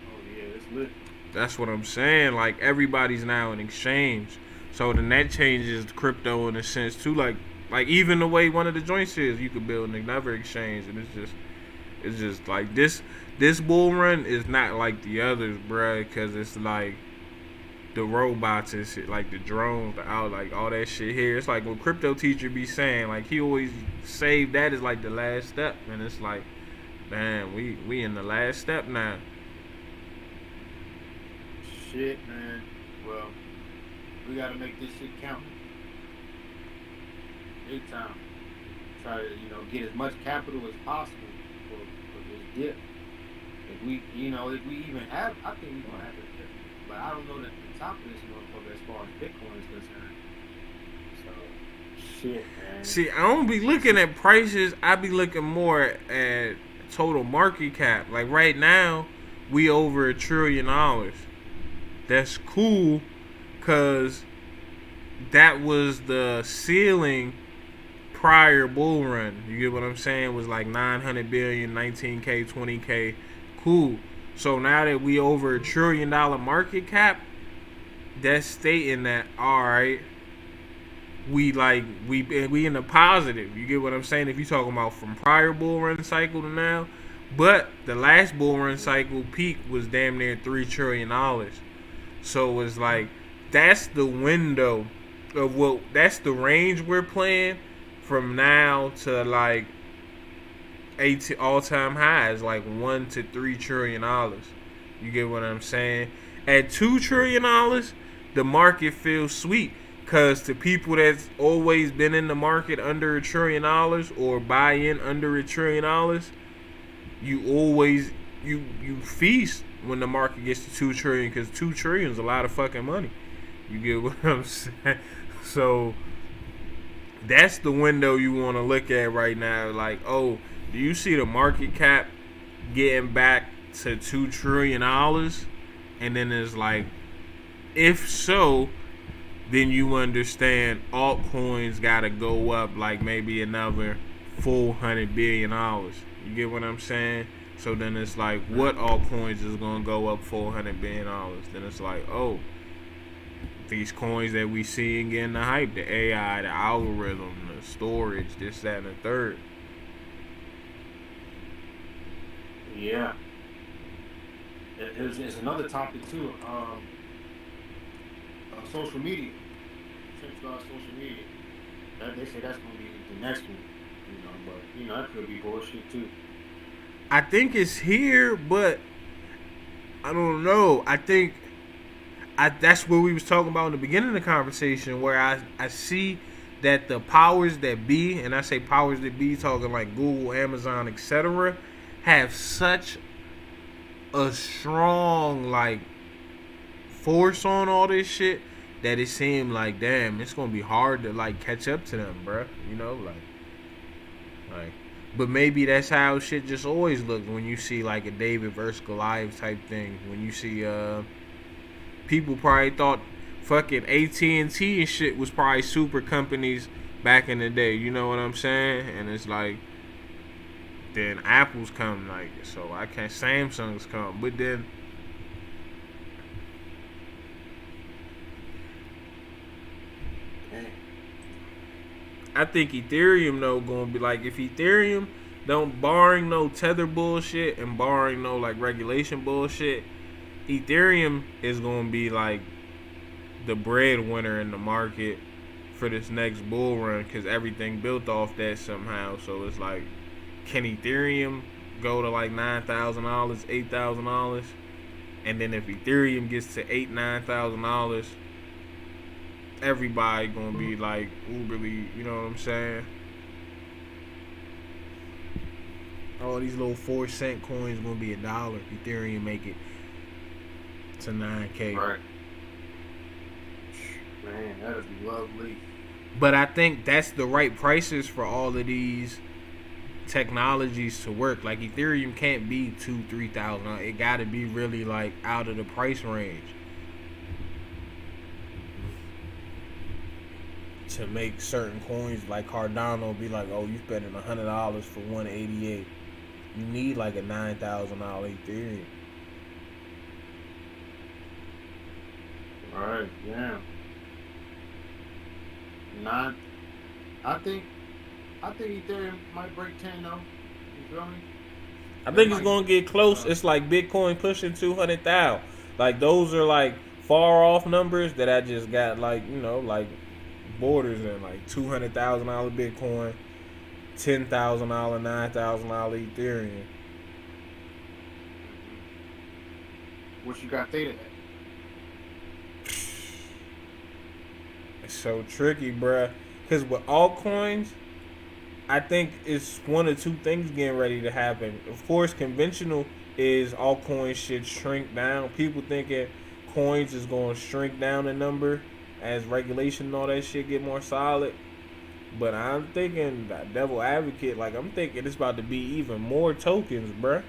Oh yeah, it's lit. That's what I'm saying. Like everybody's now an exchange, so then that changes crypto in a sense too. Like even the way one of the joints is, you could build another exchange, and it's just like this bull run is not like the others, bruh, because it's like the robots and shit, like the drones, like all that shit here. It's like what crypto teacher be saying, like he always saved that as like the last step, and it's like, man, we in the last step now. Shit, man. Well, we gotta make this shit count. Big time. Try to, get as much capital as possible for this dip. If we even have, I think we're gonna have a dip. But I don't know that the top of this motherfucker as far as Bitcoin is concerned. So, shit, man. See, I don't be looking at prices. I be looking more at total market cap. Like right now, we over $1 trillion. That's cool, cause that was the ceiling prior bull run. You get what I'm saying? It was like 900 billion, 19K, 20K. Cool. So now that we over $1 trillion market cap, that's stating that, all right, we in the positive. You get what I'm saying? If you talking about from prior bull run cycle to now, but the last bull run cycle peak was damn near $3 trillion. So it's like that's the window of that's the range we're playing from now to like all-time highs, like $1 to $3 trillion. You get what I'm saying? At $2 trillion, the market feels sweet, cause to people that's always been in the market under $1 trillion or buy in under $1 trillion, you always you feast when the market gets to 2 trillion, because 2 trillion is a lot of fucking money. You get what I'm saying? So that's the window you want to look at right now. Like, oh, do you see the market cap getting back to $2 trillion? And then it's like, if so, then you understand altcoins gotta go up like maybe another $400 billion. You get what I'm saying? So then it's like, what altcoins is gonna go up $400 billion? Then it's like, oh, these coins that we see and getting the hype, the AI, the algorithm, the storage, this, that, and the third. Yeah. There's another topic too. Social media, centralized social media. They say that's gonna be the next one. But that could be bullshit too. I think it's here, but I don't know. I think that's what we was talking about in the beginning of the conversation, where I see that the powers that be, and I say powers that be, talking like Google, Amazon, etc., have such a strong like force on all this shit that it seemed like, damn, it's gonna be hard to like catch up to them, bruh. Like. But maybe that's how shit just always looked when you see like a David versus Goliath type thing. When you see people probably thought fucking AT&T and shit was probably super companies back in the day. You know what I'm saying? And it's like, then Apple's come, like, so I can't. Samsung's come, but then I think Ethereum though gonna be like, if Ethereum don't, barring no tether bullshit and barring no like regulation bullshit, Ethereum is gonna be like the breadwinner in the market for this next bull run, because everything built off that somehow. So it's like, can Ethereum go to like $9,000, $8,000, and then if Ethereum gets to $8,000-$9,000, everybody gonna be like uberly, you know what I'm saying? All these little 4-cent coins gonna be $1. Ethereum make it to 9K. Right. Man, that'd be lovely. But I think that's the right prices for all of these technologies to work. Like Ethereum can't be $2,000-$3,000. It gotta be really like out of the price range to make certain coins like Cardano be like, oh, you spending $100 for 188. You need like a $9,000 Ethereum. Alright, yeah. I think Ethereum might break 10 though. You feel me? I think it's gonna get close. It's like Bitcoin pushing 200,000. Like those are like far off numbers that I just got like, you know, like borders in, like $200,000 Bitcoin, $10,000, $9,000 Ethereum. What you got theta at? It's so tricky, bruh. Because with altcoins, I think it's one or two things getting ready to happen. Of course, conventional is altcoins should shrink down. People thinking coins is going to shrink down in number as regulation and all that shit get more solid. But I'm thinking, that devil advocate, like I'm thinking it's about to be even more tokens, bruh.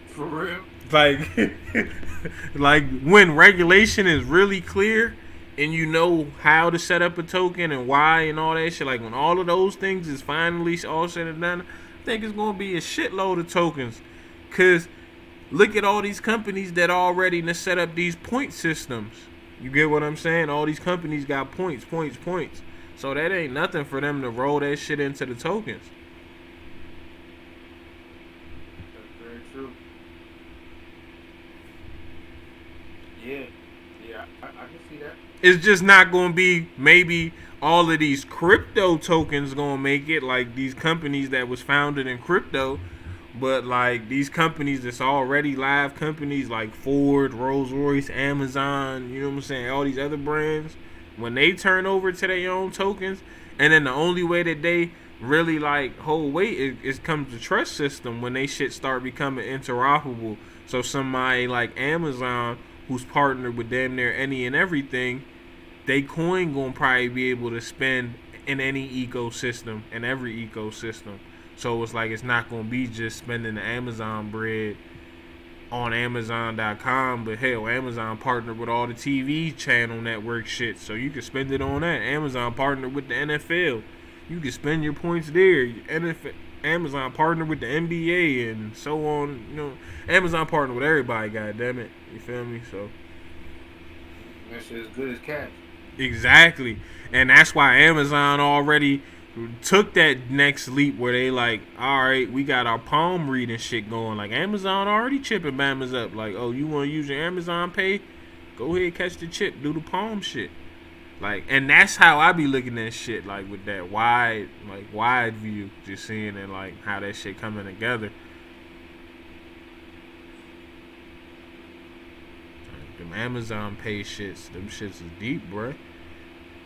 For real? Like, like when regulation is really clear and you know how to set up a token and why and all that shit, like when all of those things is finally all said and done, I think it's going to be a shitload of tokens. Because look at all these companies that already set up these point systems. You get what I'm saying? All these companies got points. So that ain't nothing for them to roll that shit into the tokens. That's very true. Yeah, I can see that. It's just not going to be maybe all of these crypto tokens going to make it, like these companies that was founded in crypto, but like these companies that's already live companies like Ford, Rolls-Royce, Amazon, you know what I'm saying, all these other brands, when they turn over to their own tokens, and then the only way that they really like hold weight is comes the trust system when they shit start becoming interoperable. So somebody like Amazon, who's partnered with damn near any and everything, they coin gonna probably be able to spend in any ecosystem, in every ecosystem. So it's like it's not gonna be just spending the Amazon bread on Amazon.com, but hell, Amazon partnered with all the TV channel network shit, so you can spend it on that. Amazon partnered with the NFL, you can spend your points there. Amazon partnered with the NBA and so on. You know, Amazon partnered with everybody. God damn it, you feel me? So That shit is good as cash. exactly, and that's why Amazon already took that next leap where they like, all right, we got our palm reading shit going. Like Amazon already chipping bammers up. Like, oh, you want to use your Amazon Pay? Go ahead, catch the chip, do the palm shit. Like, and that's how I be looking at shit, like with that wide view, just seeing it, like how that shit coming together. Them Amazon Pay shits, them shits is deep, bruh.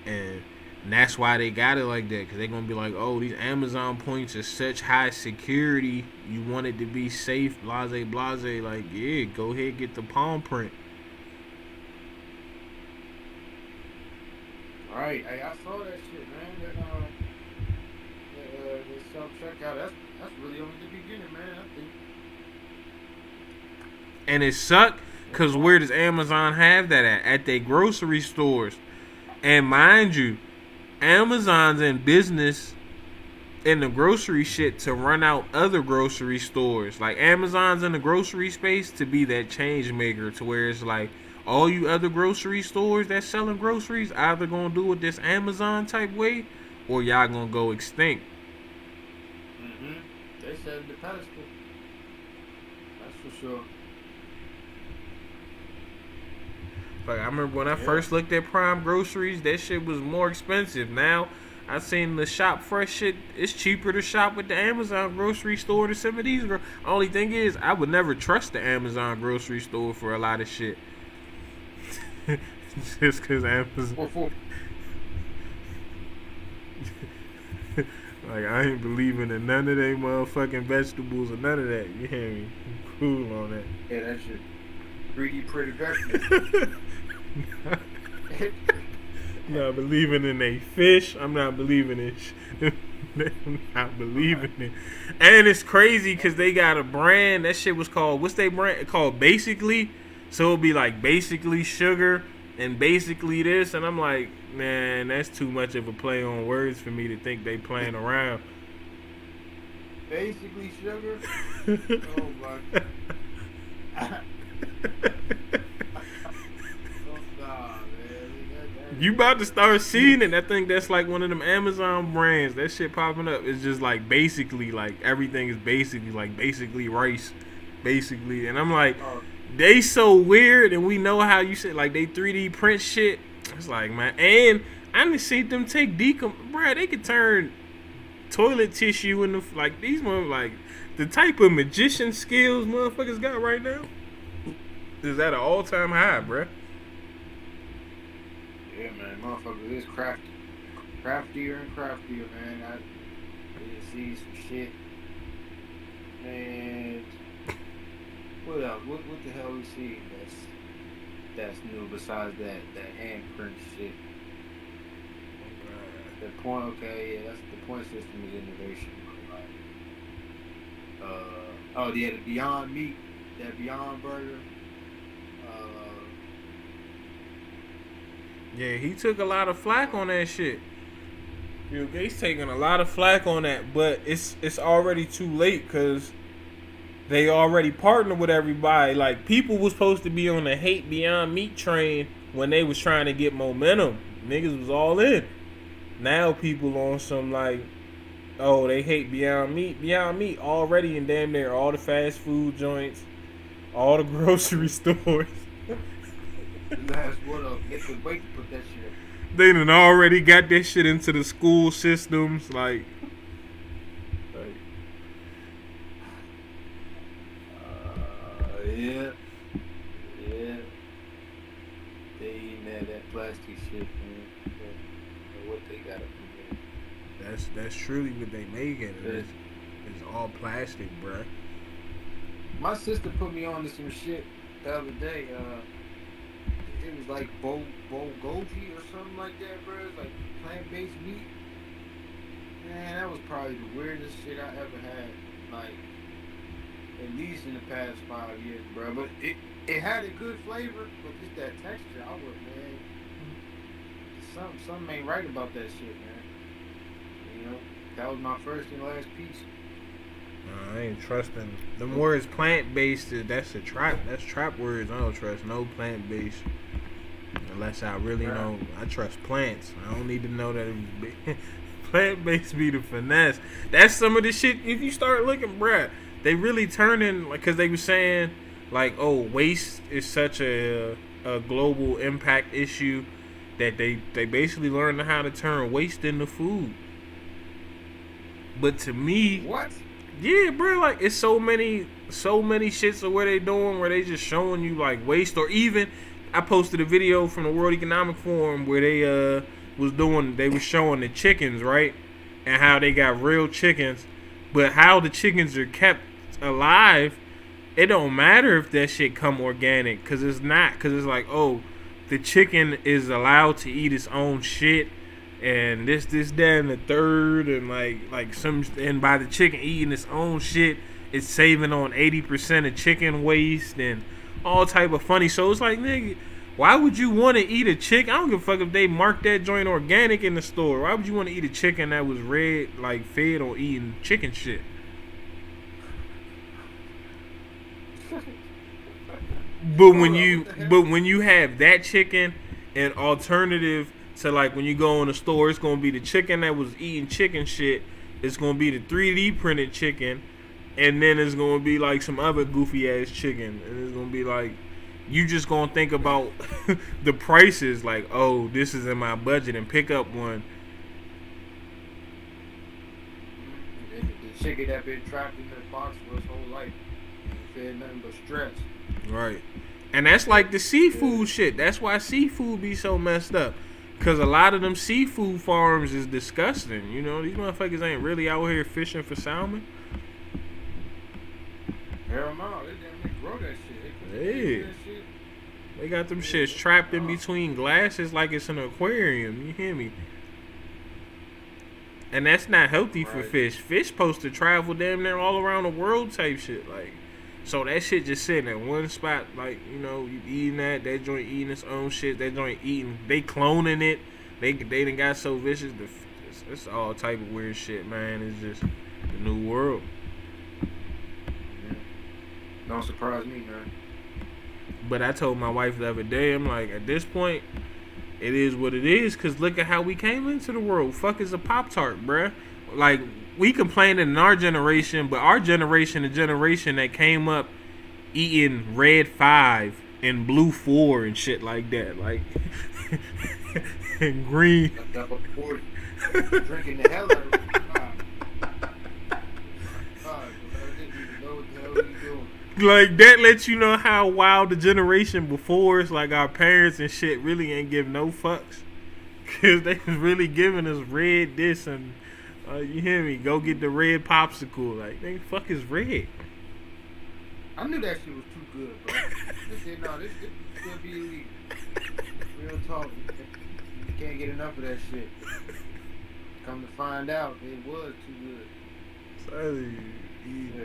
And that's why they got it like that, because they gonna be like, oh, these Amazon points are such high security, you want it to be safe, blase. Like, yeah, go ahead, get the palm print. Right, hey, I saw that shit, man. That self checkout. That's really only the beginning, man. I think. And it sucked, because where does Amazon have that at? At their grocery stores. And mind you, Amazon's in business in the grocery shit to run out other grocery stores. Like, Amazon's in the grocery space to be that change maker, to where it's like, all you other grocery stores that's selling groceries either gonna do it this Amazon type way, or y'all gonna go extinct. They said the pedestal. That's for sure. Like, I remember when I first looked at Prime Groceries, that shit was more expensive. Now, I seen the Shop Fresh shit. It's cheaper to shop with the Amazon grocery store than some of these. Only thing is, I would never trust the Amazon grocery store for a lot of shit. Just because Amazon. Like, I ain't believing in none of they motherfucking vegetables or none of that. You hear me? I'm cool on that. Yeah, that shit. Greedy, pretty vegetables. Not believing in a fish. I'm not believing in I'm not believing it. And it's crazy because they got a brand. That shit was called, what's they brand? Called Basically. So it'll be like Basically Sugar and Basically this. And I'm like, man, that's too much of a play on words for me to think they playing around. Basically Sugar? Oh my God. You about to start seeing it. I think that's like one of them Amazon brands. That shit popping up. It's just like basically, like everything is basically like basically rice, basically. And I'm like, they so weird, and we know how you said like they 3D print shit. It's like, man, and I done seen them take bruh, they could turn toilet tissue into like these motherfuckers, like the type of magician skills motherfuckers got right now is at an all-time high, bruh. Yeah, man, motherfuckers is craftier and craftier, man. I did see some shit, and what else? What the hell we see that's new besides that handprint shit? The point, okay, yeah, that's the point system is innovation. Like, the Beyond Meat, that Beyond Burger. Yeah, he took a lot of flack on that shit. Bill Gates taking a lot of flack on that, but it's already too late because they already partnered with everybody. Like, people was supposed to be on the hate Beyond Meat train when they was trying to get momentum. Niggas was all in. Now people on some like, oh, they hate Beyond Meat. Beyond Meat already in damn near all the fast food joints, all the grocery stores. That's what up. Get the weight to put that shit. They done already got that shit into the school systems, like yeah. They eating that plastic shit, man. What they got up in there. that's truly what they making. It's all plastic, bruh. My sister put me on to some shit the other day. It was like bulgogi or something like that, bro. It's like plant-based meat. Man, that was probably the weirdest shit I ever had. Like, at least in the past 5 years, bro. But it had a good flavor, but just that texture, I was, man. Something ain't right about that shit, man. You know, that was my first and last piece. I ain't trusting them words. Plant-based, that's a trap. That's trap words. I don't trust no plant-based. Unless I really know, I trust plants. I don't need to know that plant-based be the finesse. That's some of the shit. If you start looking, bruh, they really turning, like, because they were saying, like, oh, waste is such a global impact issue that they basically learned how to turn waste into food. But to me, what? Yeah, bro, like, it's so many shits of what they doing where they just showing you, like, waste. Or even, I posted a video from the World Economic Forum where they was showing the chickens, right? And how they got real chickens. But how the chickens are kept alive, it don't matter if that shit come organic. Because it's not. Because it's like, oh, the chicken is allowed to eat its own shit. And this, that, and the third, and and by the chicken eating its own shit, it's saving on 80% of chicken waste and all type of funny. So it's like, nigga, why would you want to eat a chicken? I don't give a fuck if they mark that joint organic in the store. Why would you want to eat a chicken that was fed on eating chicken shit? But when you have that chicken, an alternative to, like, when you go in the store, it's gonna be the chicken that was eating chicken shit. It's gonna be the 3D printed chicken, and then it's gonna be like some other goofy ass chicken, and it's gonna be like, you just gonna think about the prices, like, oh, this is in my budget, and pick up one. The chicken that been trapped in that box for his whole life, fed nothing but stress. Right, and that's like the seafood shit. That's why seafood be so messed up. Because a lot of them seafood farms is disgusting. You know, these motherfuckers ain't really out here fishing for salmon. Hell no, they grow that shit. Hey. They got them shits trapped in between glasses like it's an aquarium. You hear me? And that's not healthy for fish. Fish supposed to travel damn near all around the world type shit. Like, so that shit just sitting at one spot, like, you know, you eating that joint eating its own shit, that joint eating, they cloning it, they done got so vicious, it's all type of weird shit, man. It's just the new world. Yeah. Don't surprise me, man. But I told my wife the other day, I'm like, at this point, it is what it is, because look at how we came into the world. Fuck is a Pop-Tart, bruh. Like, we complaining in our generation, but our generation, the generation that came up eating red 5 and blue 4 and shit like that, like and green. Double 40. Drinking the hell out of it. I didn't even know what the hell he doing. Like, that lets you know how wild the generation before us, like our parents and shit, really ain't give no fucks. Cause they was really giving us red this and you hear me? Go get the red popsicle. Like, they fuck is red. I knew that shit was too good, bro. I said, no, this gonna be illegal. Real talk. You can't get enough of that shit. Come to find out, it was too good. Yeah.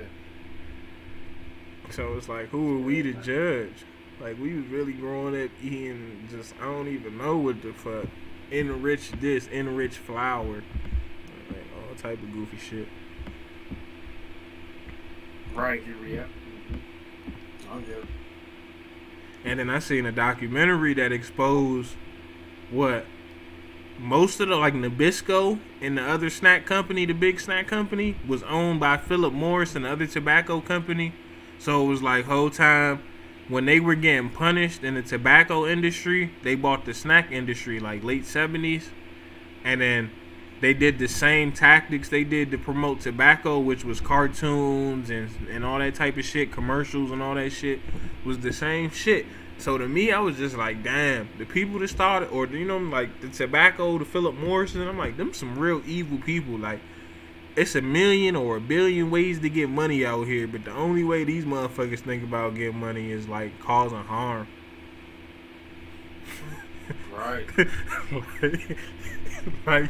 So it's like, who are we to judge? Like, we was really growing up eating just, I don't even know what the fuck. Enriched this, enriched flour. Like, all type of goofy shit. Right, yeah. I'm good. And then I seen a documentary that exposed what most of the, like, Nabisco and the other snack company, the big snack company, was owned by Philip Morris and the other tobacco company. So it was like, whole time when they were getting punished in the tobacco industry, they bought the snack industry, like late 70s. And then they did the same tactics they did to promote tobacco, which was cartoons and all that type of shit, commercials and all that shit, was the same shit. So to me, I was just like, damn, the people that started, or, you know, like the tobacco, the Philip Morris, and I'm like, them some real evil people. Like, it's a million or a billion ways to get money out here, but the only way these motherfuckers think about getting money is like causing harm. Right. like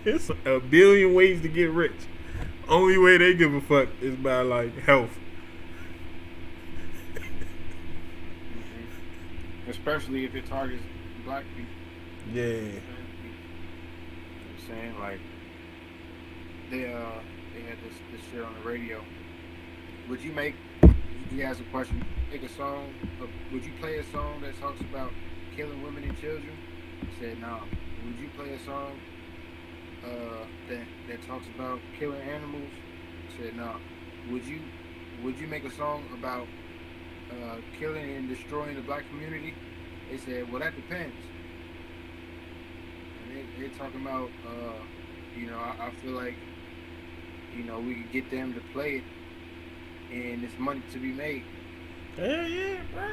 it's a billion ways to get rich. Only way they give a fuck is by like health. Especially if it targets black people. Yeah. You know what I'm saying? Like, they had this shit on the radio. Would you make, he asked a question, make a song, would you play a song that talks about killing women and children? I said, no. Would you play a song that talks about killing animals? I said, no. Would you make a song about killing and destroying the black community? They said, well, that depends. And they're talking about, you know, I feel like, you know, we could get them to play it and it's money to be made. Hell yeah, bro.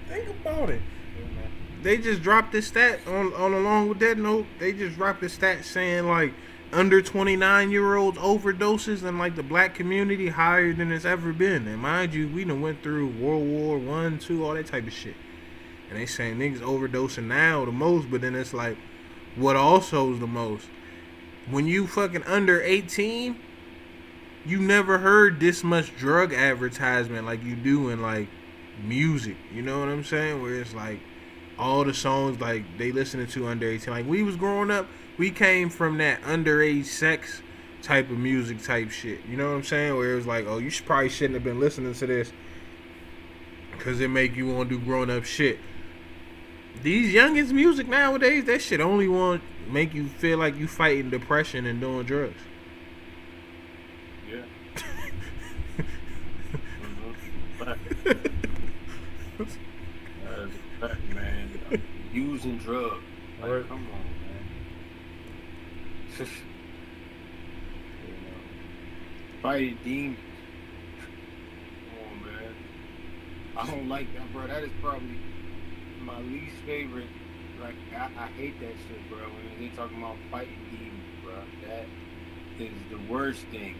Think about it. Yeah, man. They just dropped this stat on along with that note. They just dropped this stat saying like under 29-year-olds overdoses in like the black community higher than it's ever been. And mind you, we done went through World War I, II, all that type of shit. And they saying niggas overdosing now the most, but then it's like, what also is the most? When you fucking under 18, you never heard this much drug advertisement like you do in like music. You know what I'm saying? Where it's like all the songs like they listening to under 18. Like we was growing up, we came from that underage sex type of music type shit. You know what I'm saying? Where it was like, oh, you probably shouldn't have been listening to this because it make you want to do grown up shit. These youngest music nowadays, that shit only want make you feel like you fighting depression and doing drugs. Yeah. That is a fact, man. Using drugs. Like, Right. come on, man. You know, fighting demons. Come on, man. I don't like that, bro. That is probably my least favorite. Like, I hate that shit, bro. When they talking about fighting demons, bro. That is the worst thing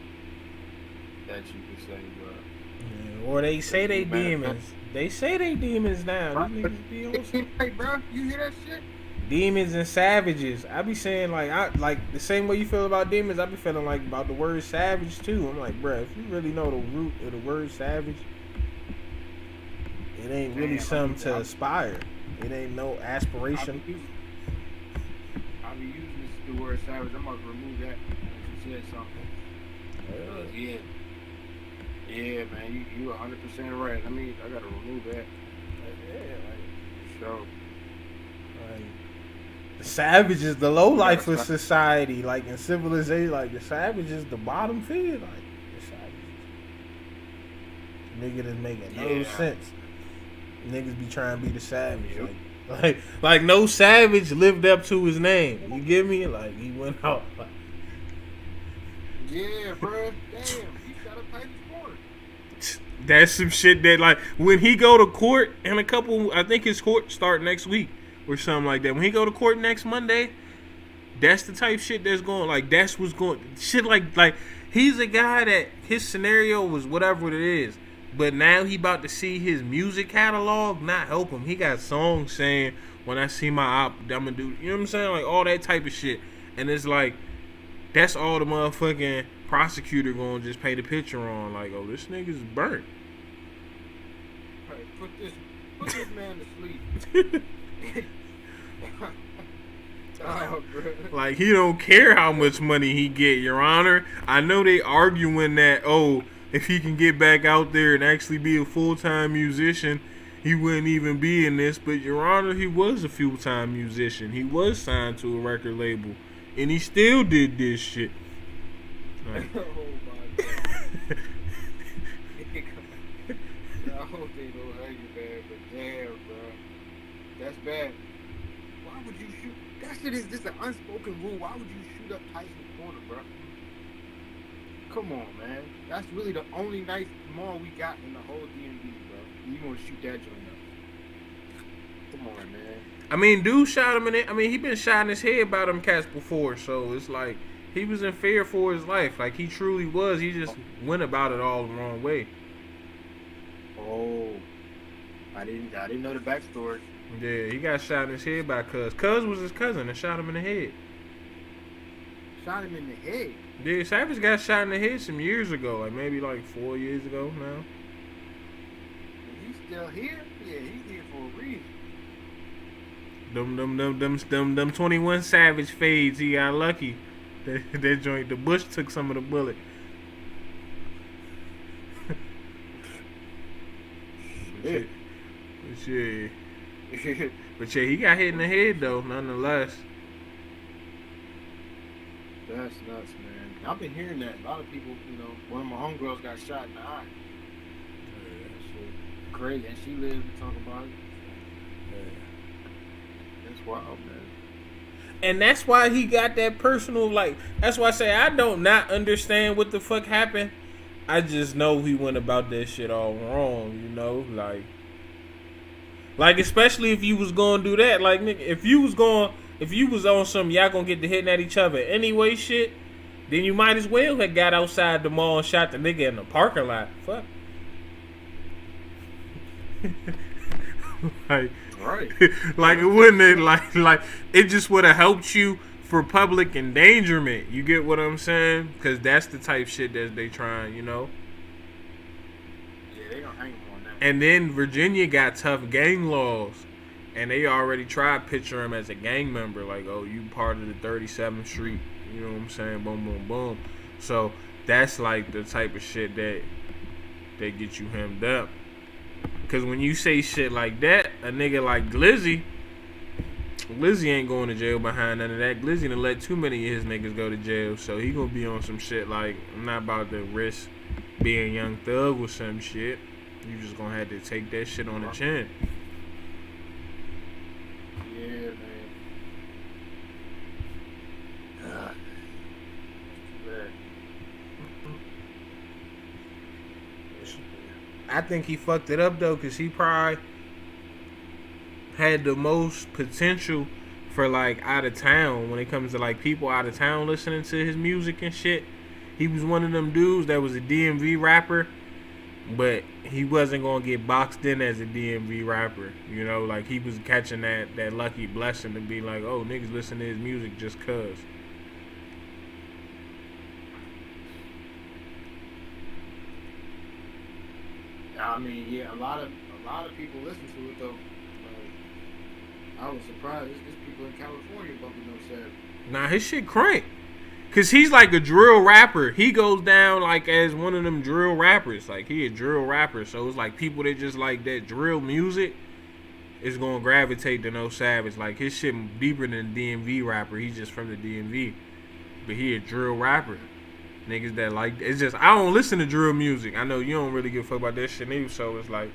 that you could say, bro. Yeah, or they say they demons. They say they demons now. These niggas be on some Hey, bro, you hear that shit? demons and savages. I be saying like I like the same way you feel about demons. I be feeling like about the word savage too. I'm like, bruh, if you really know the root of the word savage, it ain't really something to aspire. It ain't no aspiration. I'll be using the word savage. I'm about to remove that because you said something. Yeah, man, you 100% right. I mean, I gotta remove that. Yeah, like, So, like the savage is the low life of society. Like in civilization, like the savage is the bottom feed. Like the savage. Nigga that's making no Yeah. sense. Niggas be trying to be the savage. Like no savage lived up to his name. You get me? Like he went out. Yeah, bro. Damn, he shot up Tyson's corner. That's some shit that like when he go to court in a couple. I think his court start next week or something like that. When he go to court next Monday, that's the type shit that's going. Like that's what's going. Shit like he's a guy that his scenario was whatever it is. But now he about to see his music catalog not help him. He got songs saying, when I see my op, I'm gonna do, you know what I'm saying? Like all that type of shit. And it's like, that's all the motherfucking prosecutor gonna just paint a picture on. Like, oh, this nigga's burnt. Hey, put this man to sleep. Oh, bro. Like, he don't care how much money he get, Your Honor. I know they arguing that, oh, if he can get back out there and actually be a full-time musician, he wouldn't even be in this. But, Your Honor, he was a full-time musician. He was signed to a record label. And he still did this shit. Like, Oh, my God. I hope they don't hurt you bad, but damn, bro. That's bad. Why would you shoot? That shit is just an unspoken rule. Why would you shoot up Tyson's corner, bro? Come on, man. That's really the only nice mall we got in the whole DMV, bro. You gonna shoot that joint up? Come on, man. I mean, dude shot him in it. I mean, he been shot in his head by them cats before, so it's like he was in fear for his life. Like he truly was. He just went about it all the wrong way. Oh, I didn't know the backstory. Yeah, he got shot in his head by Cuz. Cuz was his cousin and shot him in the head. Shot him in the head. Yeah, Savage got shot in the head some years ago, like maybe like 4 years ago now. Is he still here? Yeah, he's here for a reason. Them 21 Savage fades, he got lucky. That joint, the Bush took some of the bullet. Yeah. But yeah, he got hit in the head though, nonetheless. That's nuts, man. I've been hearing that. A lot of people, one of my homegirls got shot in the eye. Yeah. That shit crazy. And she lived to talk about it. That's wild, man. And that's why he got that personal, like, that's why I say I don't not understand what the fuck happened. I just know he went about that shit all wrong, like especially if you was gonna do that, like, nigga, if you was on some y'all gonna get to hitting at each other anyway shit, then you might as well have got outside the mall and shot the nigga in the parking lot. Fuck. Like, Right. like it wouldn't have, like it just would have helped you for public endangerment. You get what I'm saying? Because that's the type shit that they trying, Yeah, they gonna hang him on that. And then Virginia got tough gang laws, and they already tried picture him as a gang member, like, oh, you part of the 37th Street, you know what I'm saying? Boom, boom, boom. So that's like the type of shit that they get you hemmed up. Because when you say shit like that, a nigga like Glizzy ain't going to jail behind none of that. Glizzy done let too many of his niggas go to jail, so he gonna be on some shit like, I'm not about to risk being Young Thug with some shit. You just gonna have to take that shit on the chin. Yeah, man. I think he fucked it up though, cause he probably had the most potential for like out of town when it comes to like people out of town listening to his music and shit. He was one of them dudes that was a DMV rapper, but he wasn't gonna get boxed in as a DMV rapper. Like he was catching that lucky blessing to be like, oh, niggas listen to his music just cuz. I mean, yeah, a lot of people listen to it though. I was surprised. There's people in California bumping No Savage. Nah, his shit crank. Cause he's like a drill rapper. He goes down like as one of them drill rappers. Like he a drill rapper. So it's like people that just like that drill music is gonna gravitate to No Savage. Like his shit deeper than DMV rapper. He's just from the DMV. But he a drill rapper. Niggas that like it's just I don't listen to drill music. I know you don't really give a fuck about that shit either, so it's like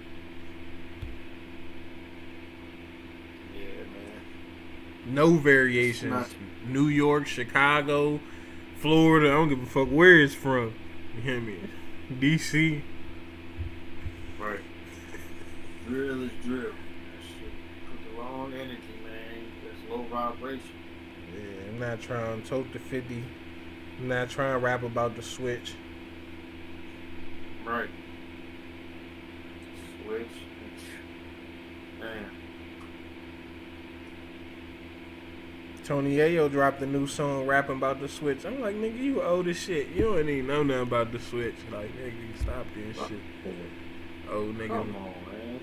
Yeah, man. no variations. New York, Chicago, Florida, I don't give a fuck where it's from. You hear me? DC. Right. Drill is drill. That shit put the wrong energy, man. That's low vibration. Yeah, I'm not trying to tote the 50. I'm not trying to rap about the switch. Right. Switch. Man. Tony Ayo dropped a new song rapping about the switch. I'm like, nigga, you old as shit. You don't even know nothing about the switch. Like, nigga, stop this shit. Old nigga. Come on, man.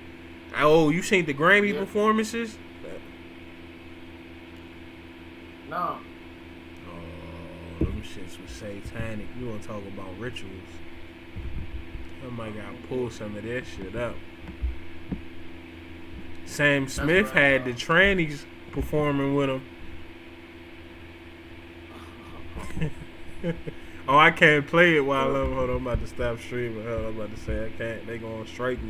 Oh, you seen the Grammy performances? No. Oh, them shits was satanic. You want to talk about rituals? I might gotta pull some of that shit up. Sam Smith had the trannies performing with him. Oh, I can't play it while I'm about to stop streaming. I'm about to say I can't. They gonna strike me.